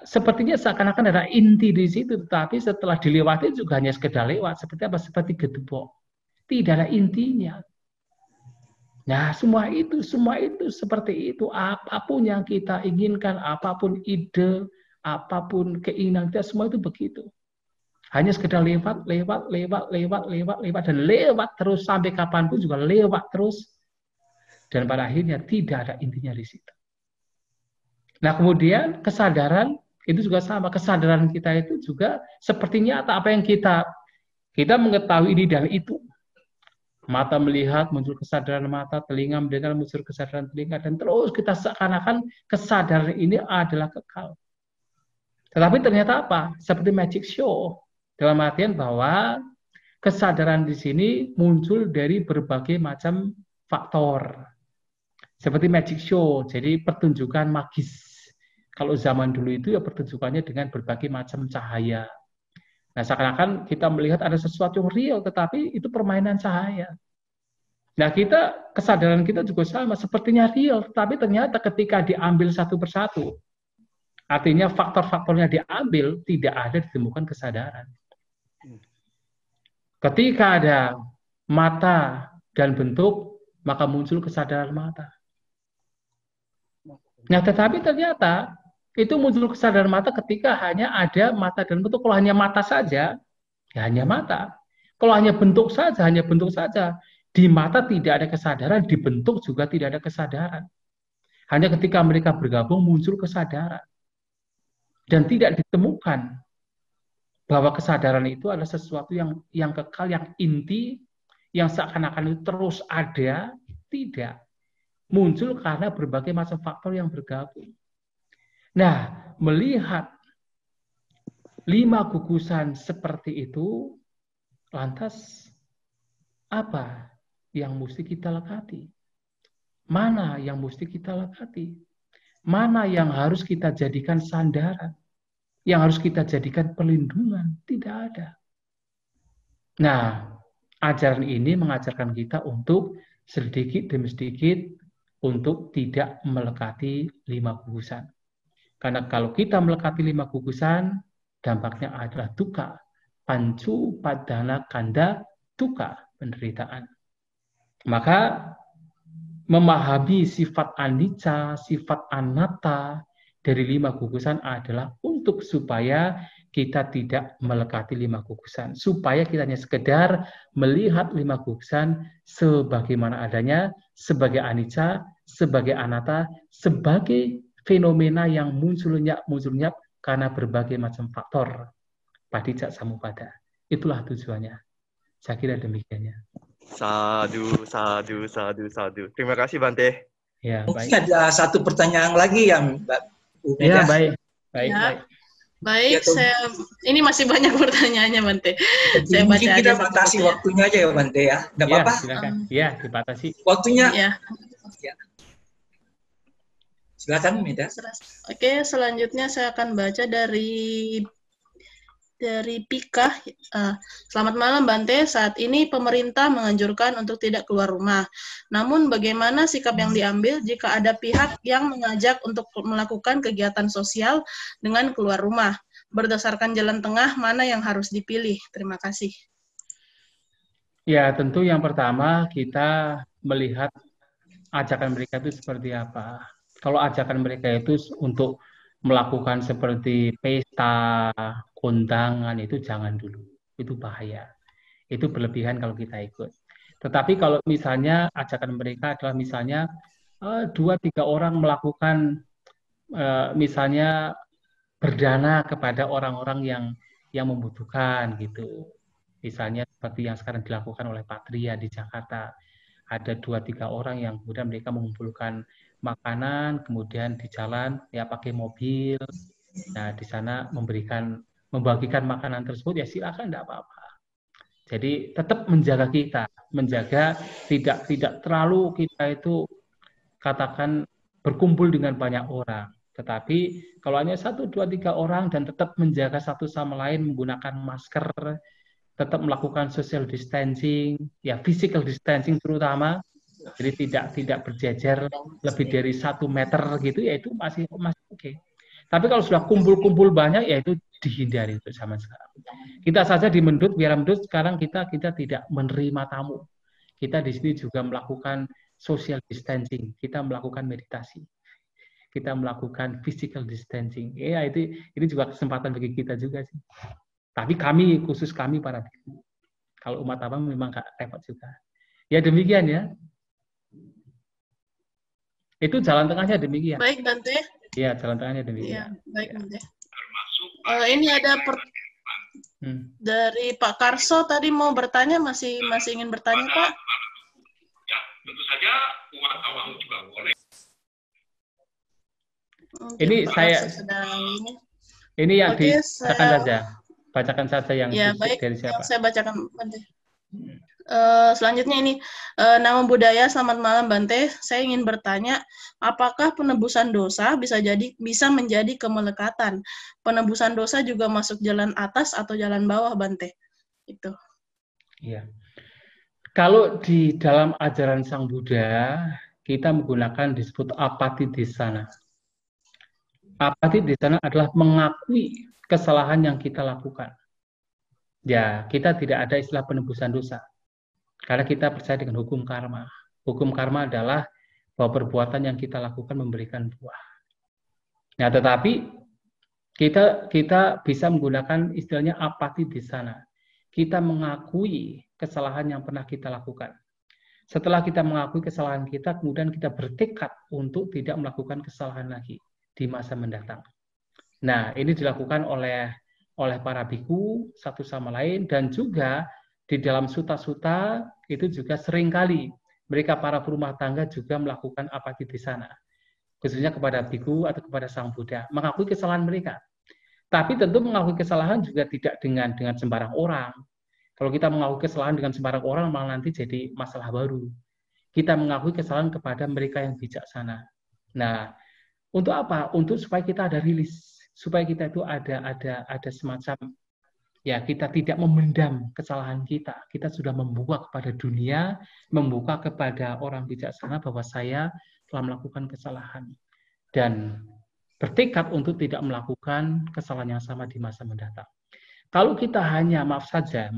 Sepertinya seakan-akan ada inti di situ, tapi setelah dilewati juga hanya sekedar lewat. Seperti apa? Seperti gedebok. Tidak ada intinya. Nah, semua itu seperti itu. Apapun yang kita inginkan, apapun ide, apapun keinginan kita, semua itu begitu. Hanya sekedar lewat, dan lewat terus sampai kapanpun juga lewat terus. Dan pada akhirnya tidak ada intinya di situ. Nah, kemudian kesadaran itu juga sama. Kesadaran kita itu juga seperti nyata apa yang kita mengetahui ini dan itu. Mata melihat, muncul kesadaran mata, telinga mendengar, muncul kesadaran telinga, dan terus kita seakan-akan kesadaran ini adalah kekal. Tetapi ternyata apa? Seperti magic show. Dalam artian bahwa kesadaran di sini muncul dari berbagai macam faktor. Seperti magic show, jadi pertunjukan magis. Kalau zaman dulu itu ya pertunjukannya dengan berbagai macam cahaya. Nah, seakan-akan kita melihat ada sesuatu yang real, tetapi itu permainan cahaya. Nah, kesadaran kita juga sama, sepertinya real, tapi ternyata ketika diambil satu persatu, artinya faktor-faktornya diambil, tidak ada ditemukan kesadaran. Ketika ada mata dan bentuk, maka muncul kesadaran mata. Nah, tetapi ternyata itu muncul kesadaran mata ketika hanya ada mata dan bentuk. Kalau hanya mata saja, ya hanya mata. Kalau hanya bentuk saja, hanya bentuk saja. Di mata tidak ada kesadaran, di bentuk juga tidak ada kesadaran. Hanya ketika mereka bergabung muncul kesadaran. Dan tidak ditemukan bahwa kesadaran itu adalah sesuatu yang kekal, yang inti, yang seakan-akan itu terus ada, tidak. Muncul karena berbagai macam faktor yang bergabung. Nah, melihat 5 gugusan seperti itu, lantas apa yang mesti kita lekati? Mana yang mesti kita lekati? Mana yang harus kita jadikan sandaran? Yang harus kita jadikan perlindungan? Tidak ada. Nah, ajaran ini mengajarkan kita untuk sedikit demi sedikit untuk tidak melekati 5 gugusan. Karena kalau kita melekati 5 gugusan, dampaknya adalah duka. pancu padana kanda duka, penderitaan. Maka memahami sifat anicca, sifat anatta dari 5 gugusan adalah untuk supaya kita tidak melekati 5 gugusan. Supaya kita hanya sekedar melihat 5 gugusan sebagaimana adanya, sebagai anicca, sebagai anatta, sebagai fenomena yang muncul-nyap karena berbagai macam faktor. Padicca samuppada. Itulah tujuannya. Saya kira demikiannya. Sadu, sadu, sadu, sadu. Terima kasih Bante. Ya, Mungkin baik. ada satu pertanyaan lagi yang Mbak Bu Ya, Meda. baik. Baik, Ya. baik. Baik, Ya, ini masih banyak pertanyaannya, Bante. Saya baca mungkin kita aja batasi satu-satu ya. waktunya aja ya Bante ya. Nggak Ya, apa-apa. silakan. Ya, dibatasi. Waktunya. Ya. Ya. Silakan Meda. Oke, selanjutnya saya akan baca dari Pika. Selamat malam Bante, saat ini pemerintah menganjurkan untuk tidak keluar rumah. Namun bagaimana sikap yang diambil jika ada pihak yang mengajak untuk melakukan kegiatan sosial dengan keluar rumah? Berdasarkan jalan tengah, mana yang harus dipilih? Terima kasih. Ya, tentu yang pertama kita melihat ajakan mereka itu seperti apa. Kalau ajakan mereka itu untuk melakukan seperti pesta, kondangan, itu jangan dulu. Itu bahaya. Itu berlebihan kalau kita ikut. Tetapi kalau misalnya ajakan mereka adalah misalnya 2-3 orang melakukan misalnya berdana kepada orang-orang yang membutuhkan gitu. Misalnya seperti yang sekarang dilakukan oleh Patria di Jakarta. Ada 2-3 orang yang kemudian mereka mengumpulkan makanan, kemudian di jalan ya pakai mobil. Nah, di sana membagikan makanan tersebut ya silakan, enggak apa-apa. Jadi tetap menjaga tidak terlalu kita itu katakan berkumpul dengan banyak orang. Tetapi kalau hanya 1, 2, 3 orang dan tetap menjaga satu sama lain menggunakan masker, tetap melakukan social distancing, ya physical distancing terutama, jadi tidak berjejer lebih dari 1 meter gitu, ya itu masih oke. Tapi kalau sudah kumpul-kumpul banyak, ya itu dihindari untuk zaman sekarang. Kita saja di Mendut, Wira Mendut sekarang kita tidak menerima tamu. Kita di sini juga melakukan social distancing, kita melakukan meditasi, kita melakukan physical distancing. Ya ini juga kesempatan bagi kita juga sih. Tapi khusus kami para biku. Kalau umat abang memang gak repot juga. Ya demikian ya. Itu jalan tengahnya demikian. Baik, Bante. Iya, jalan tengahnya demikian. Ya, baik, Bante. Ini ada dari Pak Karso tadi mau bertanya, masih ingin bertanya, Pak? Ya, tentu saja umat awam juga boleh. Ini Pak saya ini yang dibacakan saja. Bacakan saja yang ya, baik, dari siapa? Yang saya bacakan, Bante. Selanjutnya ini, nama budaya, selamat malam Bante. Saya ingin bertanya, apakah penebusan dosa bisa menjadi kemelekatan? Penebusan dosa juga masuk jalan atas atau jalan bawah, Bante? Itu. Iya. Kalau di dalam ajaran Sang Buddha, kita menggunakan disebut apatidesana. Apatidesana adalah mengakui kesalahan yang kita lakukan. Ya, kita tidak ada istilah penebusan dosa. Karena kita percaya dengan hukum karma. Hukum karma adalah bahwa perbuatan yang kita lakukan memberikan buah. Nah, tetapi kita bisa menggunakan istilahnya apatidesana. Kita mengakui kesalahan yang pernah kita lakukan. Setelah kita mengakui kesalahan kita, kemudian kita bertekad untuk tidak melakukan kesalahan lagi di masa mendatang. Nah, ini dilakukan oleh para biku satu sama lain, dan juga di dalam suta-suta itu juga seringkali mereka para perumah tangga juga melakukan apatidesana, khususnya kepada biku atau kepada Sang Buddha, mengakui kesalahan mereka. Tapi tentu mengakui kesalahan juga tidak dengan sembarang orang. Kalau kita mengakui kesalahan dengan sembarang orang, malah nanti jadi masalah baru. Kita mengakui kesalahan kepada mereka yang bijaksana. Nah, untuk apa? Untuk supaya kita ada rilis, supaya kita itu ada semacam ya, kita tidak memendam kesalahan kita. Kita sudah membuka kepada dunia, membuka kepada orang bijaksana bahwa saya telah melakukan kesalahan dan bertekad untuk tidak melakukan kesalahan yang sama di masa mendatang. Kalau kita hanya, maaf saja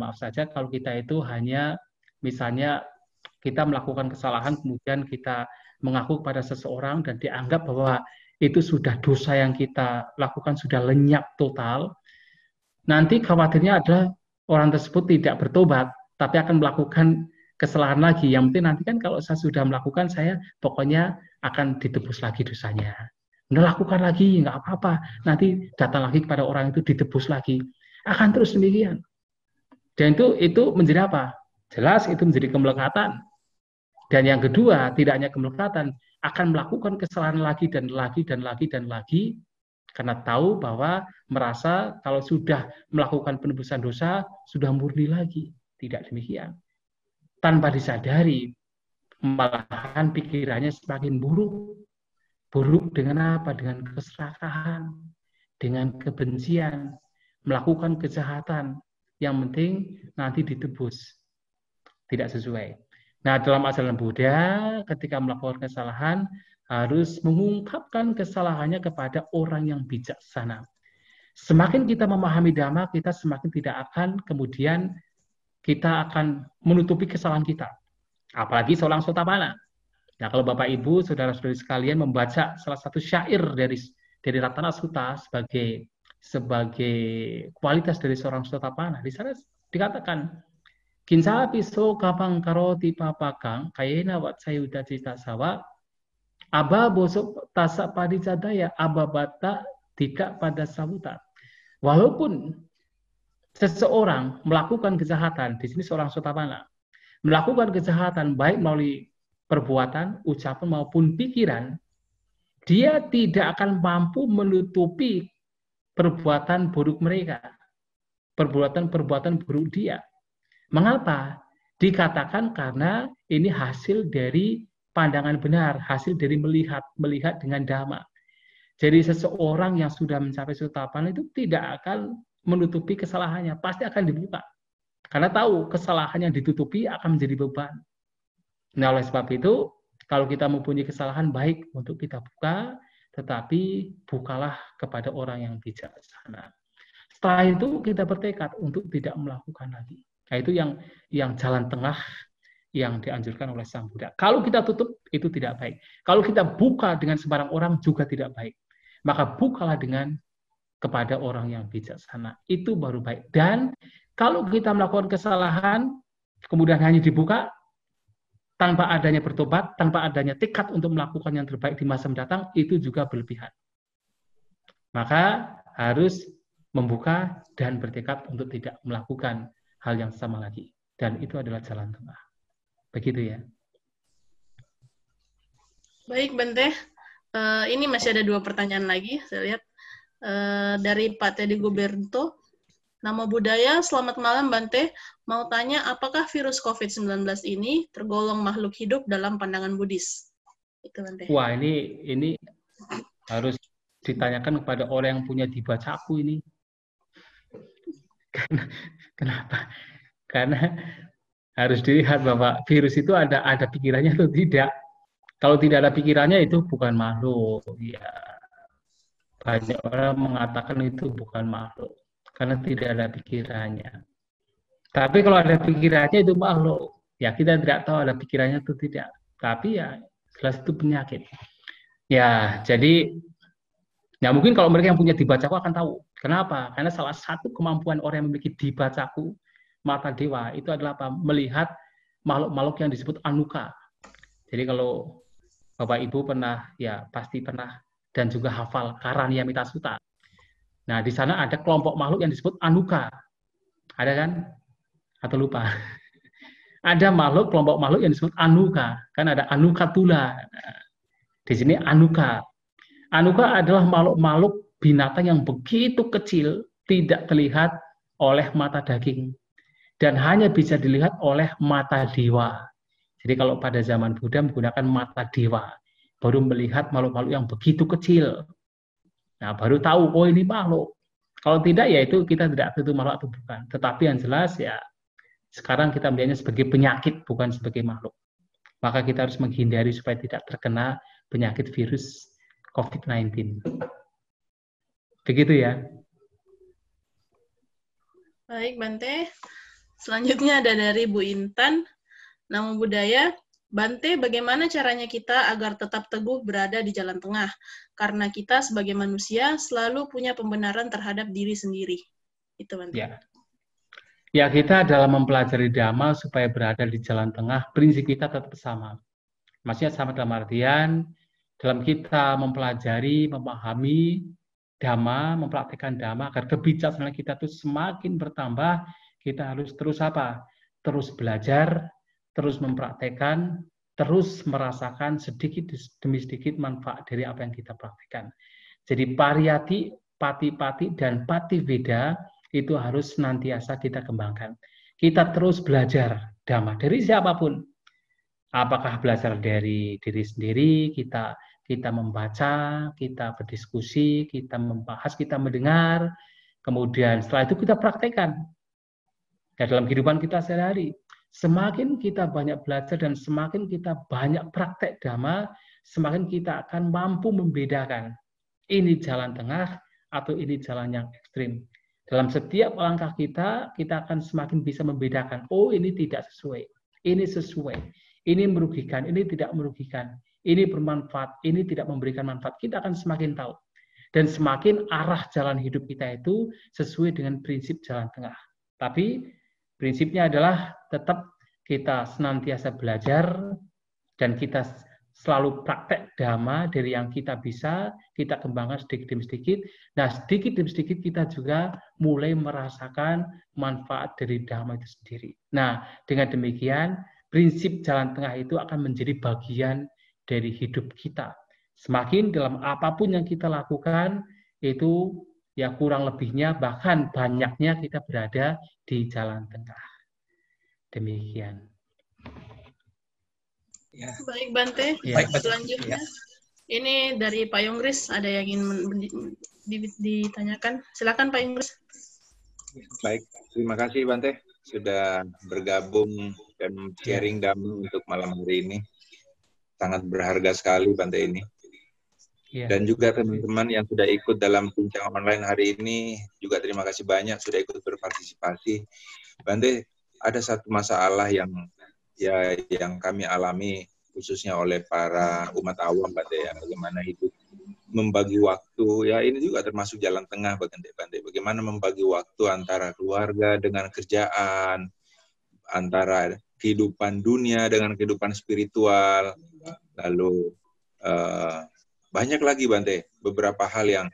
kalau kita itu hanya misalnya kita melakukan kesalahan kemudian kita mengaku kepada seseorang dan dianggap bahwa itu sudah dosa yang kita lakukan sudah lenyap total, nanti khawatirnya adalah orang tersebut tidak bertobat, tapi akan melakukan kesalahan lagi. Yang penting nanti kan kalau saya sudah melakukan, saya pokoknya akan ditebus lagi dosanya. Melakukan lagi, nggak apa-apa. Nanti datang lagi kepada orang itu ditebus lagi. Akan terus demikian. Dan itu menjadi apa? Jelas itu menjadi kemelekatan. Dan yang kedua, tidak hanya kemelekatan, akan melakukan kesalahan lagi dan lagi dan lagi dan lagi, karena tahu bahwa merasa kalau sudah melakukan penebusan dosa, sudah murni lagi. Tidak demikian. Tanpa disadari, malahan pikirannya semakin buruk. Buruk dengan apa? Dengan keserakahan, dengan kebencian, melakukan kejahatan. Yang penting nanti ditebus. Tidak sesuai. Nah, dalam ajaran Buddha, ketika melakukan kesalahan, harus mengungkapkan kesalahannya kepada orang yang bijaksana. Semakin kita memahami Dhamma, kita semakin tidak akan kemudian kita akan menutupi kesalahan kita. Apalagi seorang Sotapanna. Nah, kalau Bapak Ibu, saudara-saudari sekalian membaca salah satu syair dari Ratana Sutta sebagai kualitas dari seorang Sotapanna, di sana dikatakan, Kinsa piso kapang karoti papakang kayena wat sayuda cita sawa aba bosok tasak padicadaya aba bata tidak pada sabuta. Walaupun seseorang melakukan kejahatan, di sini seorang Sotapanna melakukan kejahatan baik melalui perbuatan, ucapan maupun pikiran, dia tidak akan mampu menutupi perbuatan buruk mereka, perbuatan buruk dia. Mengapa? Dikatakan karena ini hasil dari pandangan benar, hasil dari melihat dengan Dhamma. Jadi seseorang yang sudah mencapai Sotapanna itu tidak akan menutupi kesalahannya, pasti akan dibuka. Karena tahu kesalahan yang ditutupi akan menjadi beban. Nah, oleh sebab itu, kalau kita mempunyai kesalahan baik untuk kita buka, tetapi bukalah kepada orang yang bijaksana. Setelah itu kita bertekad untuk tidak melakukan lagi. Nah, itu yang jalan tengah yang dianjurkan oleh Sang Buddha. Kalau kita tutup, itu tidak baik. Kalau kita buka dengan sembarang orang juga tidak baik. Maka bukalah dengan kepada orang yang bijaksana. Itu baru baik. Dan kalau kita melakukan kesalahan, kemudian hanya dibuka, tanpa adanya bertobat, tanpa adanya tekad untuk melakukan yang terbaik di masa mendatang, itu juga berlebihan. Maka harus membuka dan bertekad untuk tidak melakukan hal yang sama lagi. Dan itu adalah jalan tengah. Begitu ya. Baik, Bante. Ini masih ada 2 pertanyaan lagi, saya lihat. Dari Pak Teddy Guberto. Nama budaya, selamat malam Bante. Mau tanya, apakah virus COVID-19 ini tergolong makhluk hidup dalam pandangan Buddhis? Itu Bante. Wah, ini harus ditanyakan kepada orang yang punya dibacaku ini. Kenapa? Karena harus dilihat bahwa virus itu ada pikirannya atau tidak. Kalau tidak ada pikirannya itu bukan makhluk. Ya, banyak orang mengatakan itu bukan makhluk karena tidak ada pikirannya. Tapi kalau ada pikirannya itu makhluk. Ya kita tidak tahu ada pikirannya atau tidak. Tapi ya jelas itu penyakit. Ya jadi ya mungkin kalau mereka yang punya dibacaku akan tahu. Kenapa? Karena salah satu kemampuan orang yang memiliki dibacaku mata dewa itu adalah apa? Melihat makhluk-makhluk yang disebut anuka. Jadi kalau Bapak Ibu pernah, ya pasti pernah dan juga hafal Karanyamita Sutta. Nah, di sana ada kelompok makhluk yang disebut anuka. Ada kan? Atau lupa? Ada kelompok makhluk yang disebut anuka. Kan ada anuka tula. Nah, di sini anuka. Anuka adalah makhluk-makhluk binatang yang begitu kecil, tidak terlihat oleh mata daging. Dan hanya bisa dilihat oleh mata dewa. Jadi kalau pada zaman Buddha menggunakan mata dewa, baru melihat makhluk-makhluk yang begitu kecil. Nah, baru tahu, oh ini makhluk. Kalau tidak, ya itu kita tidak tahu itu makhluk atau bukan. Tetapi yang jelas, ya sekarang kita melihatnya sebagai penyakit, bukan sebagai makhluk. Maka kita harus menghindari supaya tidak terkena penyakit virus COVID-19. Begitu ya. Baik, Bante. Selanjutnya ada dari Bu Intan. Namo Buddhaya. Bante, bagaimana caranya kita agar tetap teguh berada di jalan tengah? Karena kita sebagai manusia selalu punya pembenaran terhadap diri sendiri. Itu, Bante. Ya, kita dalam mempelajari Dhamma supaya berada di jalan tengah, prinsip kita tetap sama. Maksudnya sama dalam artian, dalam kita mempelajari, memahami Dhamma, mempraktikkan Dhamma, agar kebijaksanaan kita itu semakin bertambah, kita harus terus apa? Terus belajar, terus mempraktikkan, terus merasakan sedikit demi sedikit manfaat dari apa yang kita praktikkan. Jadi pariyati, pati-pati, dan pativeda itu harus senantiasa kita kembangkan. Kita terus belajar Dhamma dari siapapun. Apakah belajar dari diri sendiri, kita membaca, kita berdiskusi, kita membahas, kita mendengar, kemudian setelah itu kita praktekkan. Dan dalam kehidupan kita sehari-hari, semakin kita banyak belajar dan semakin kita banyak praktek Dhamma, semakin kita akan mampu membedakan ini jalan tengah atau ini jalan yang ekstrim. Dalam setiap langkah kita akan semakin bisa membedakan, oh ini tidak sesuai, ini sesuai, ini merugikan, ini tidak merugikan, ini bermanfaat, ini tidak memberikan manfaat. Kita akan semakin tahu. Dan semakin arah jalan hidup kita itu sesuai dengan prinsip jalan tengah. Tapi prinsipnya adalah tetap kita senantiasa belajar dan kita selalu praktek Dhamma dari yang kita bisa, kita kembangkan sedikit demi sedikit. Nah, sedikit demi sedikit kita juga mulai merasakan manfaat dari Dhamma itu sendiri. Nah, dengan demikian, prinsip jalan tengah itu akan menjadi bagian dari hidup kita. Semakin dalam apapun yang kita lakukan, itu ya kurang lebihnya, bahkan banyaknya kita berada di jalan tengah. Demikian. Ya. Baik, Bante. Ya. Selanjutnya, ini dari Pak Yonggris, ada yang ingin ditanyakan. Silakan Pak Yonggris. Baik, terima kasih Bante sudah bergabung dan sharing Dhamma untuk malam hari ini. Sangat berharga sekali Bante ini. Dan juga teman-teman yang sudah ikut dalam bincang online hari ini, juga terima kasih banyak sudah ikut berpartisipasi. Bante, ada satu masalah yang kami alami khususnya oleh para umat awam, Bante, ya, bagaimana hidup membagi waktu, ya ini juga termasuk jalan tengah Bante. Bagaimana membagi waktu antara keluarga dengan kerjaan, antara kehidupan dunia dengan kehidupan spiritual, lalu banyak lagi Bante, beberapa hal yang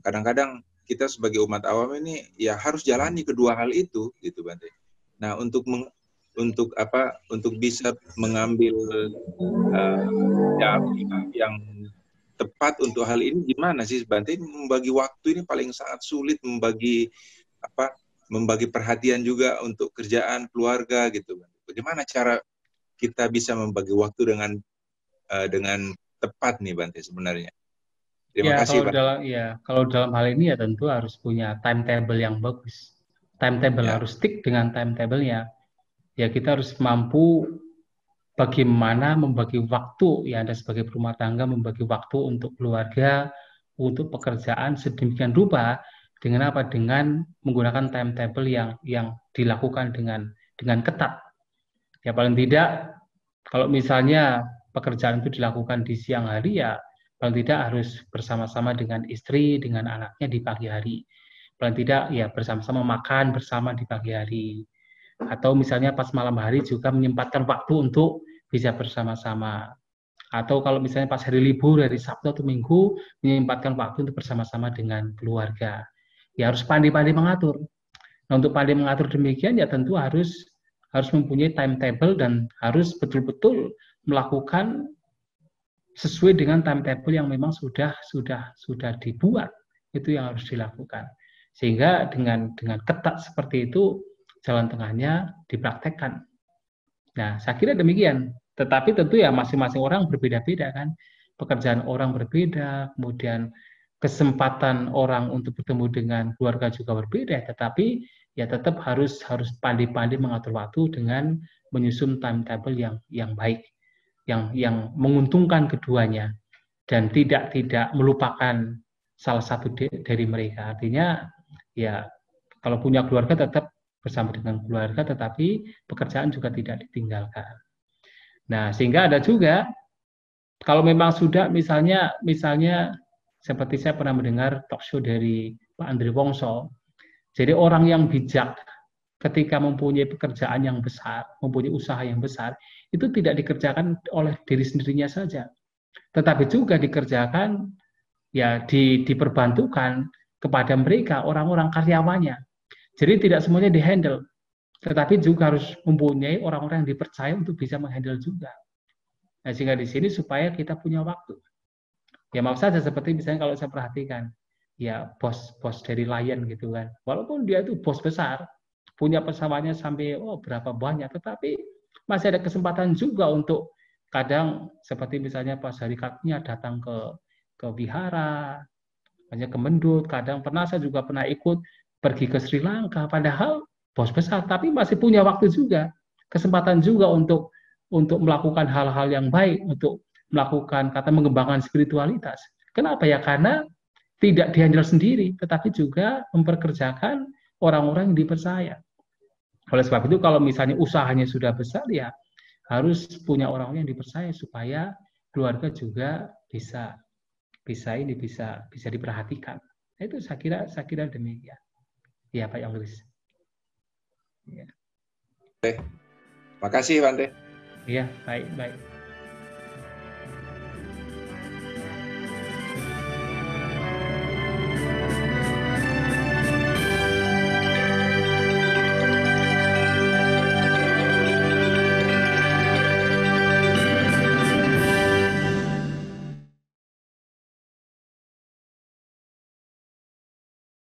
kadang-kadang kita sebagai umat awam ini ya harus jalani kedua hal itu, gitu Bante. Nah, untuk bisa mengambil yang tepat untuk hal ini gimana sih Bante? Membagi waktu ini paling sangat sulit, membagi perhatian juga untuk kerjaan, keluarga gitu. Bagaimana cara kita bisa membagi waktu dengan tepat nih Bante sebenarnya? Terima kasih Bante. Kalau dalam hal ini ya tentu harus punya timetable yang bagus. Timetable harus stick dengan timetable-nya. Ya kita harus mampu bagaimana membagi waktu, ya Anda sebagai berumah tangga membagi waktu untuk keluarga, untuk pekerjaan sedemikian rupa dengan apa? Dengan menggunakan timetable yang dilakukan dengan ketat. Ya paling tidak kalau misalnya pekerjaan itu dilakukan di siang hari, ya paling tidak harus bersama-sama dengan istri, dengan anaknya di pagi hari. Paling tidak ya bersama-sama makan bersama di pagi hari. Atau misalnya pas malam hari juga menyempatkan waktu untuk bisa bersama-sama. Atau kalau misalnya pas hari libur, hari Sabtu atau Minggu, menyempatkan waktu untuk bersama-sama dengan keluarga. Ya harus pandai-pandai mengatur. Nah, untuk pandai mengatur demikian ya tentu harus mempunyai timetable dan harus betul-betul melakukan sesuai dengan timetable yang memang sudah dibuat. Itu yang harus dilakukan. Sehingga dengan ketat seperti itu jalan tengahnya dipraktekkan. Nah, saya kira demikian. Tetapi tentu ya masing-masing orang berbeda-beda kan. Pekerjaan orang berbeda, kemudian kesempatan orang untuk bertemu dengan keluarga juga berbeda. Tetapi ya tetap harus pandai-pandai mengatur waktu dengan menyusun timetable yang baik, yang menguntungkan keduanya dan tidak melupakan salah satu dari mereka. Artinya ya Kalau punya keluarga tetap bersama dengan keluarga, tetapi pekerjaan juga tidak ditinggalkan. Nah, sehingga ada juga kalau memang sudah misalnya seperti saya pernah mendengar talk show dari Pak Andri Wongso. Jadi orang yang bijak ketika mempunyai pekerjaan yang besar, mempunyai usaha yang besar, itu tidak dikerjakan oleh diri sendirinya saja, tetapi juga dikerjakan ya diperbantukan kepada mereka orang-orang karyawannya. Jadi tidak semuanya dihandle, tetapi juga harus mempunyai orang-orang yang dipercaya untuk bisa menghandle juga. Nah, sehingga di sini supaya kita punya waktu. Ya mau saja seperti misalnya kalau saya perhatikan, ya bos dari Lion gitu kan, walaupun dia itu bos besar, punya pesawatnya sampai berapa banyak, tetapi masih ada kesempatan juga untuk kadang seperti misalnya pas hari Kartini datang ke wihara, hanya ke Mendut, kadang saya juga pernah ikut pergi ke Sri Lanka, padahal bos besar, tapi masih punya waktu juga, kesempatan juga untuk melakukan hal-hal yang baik, untuk melakukan mengembangkan spiritualitas. Kenapa ya? Karena tidak dihandle sendiri, tetapi juga memperkerjakan orang-orang yang dipercaya. Oleh sebab itu, kalau misalnya usahanya sudah besar, ya harus punya orang-orang yang dipercaya supaya keluarga juga bisa diperhatikan. Itu saya kira demikian. Ya, Pak Yoris. Ya. Makasih, Bante. Iya, baik.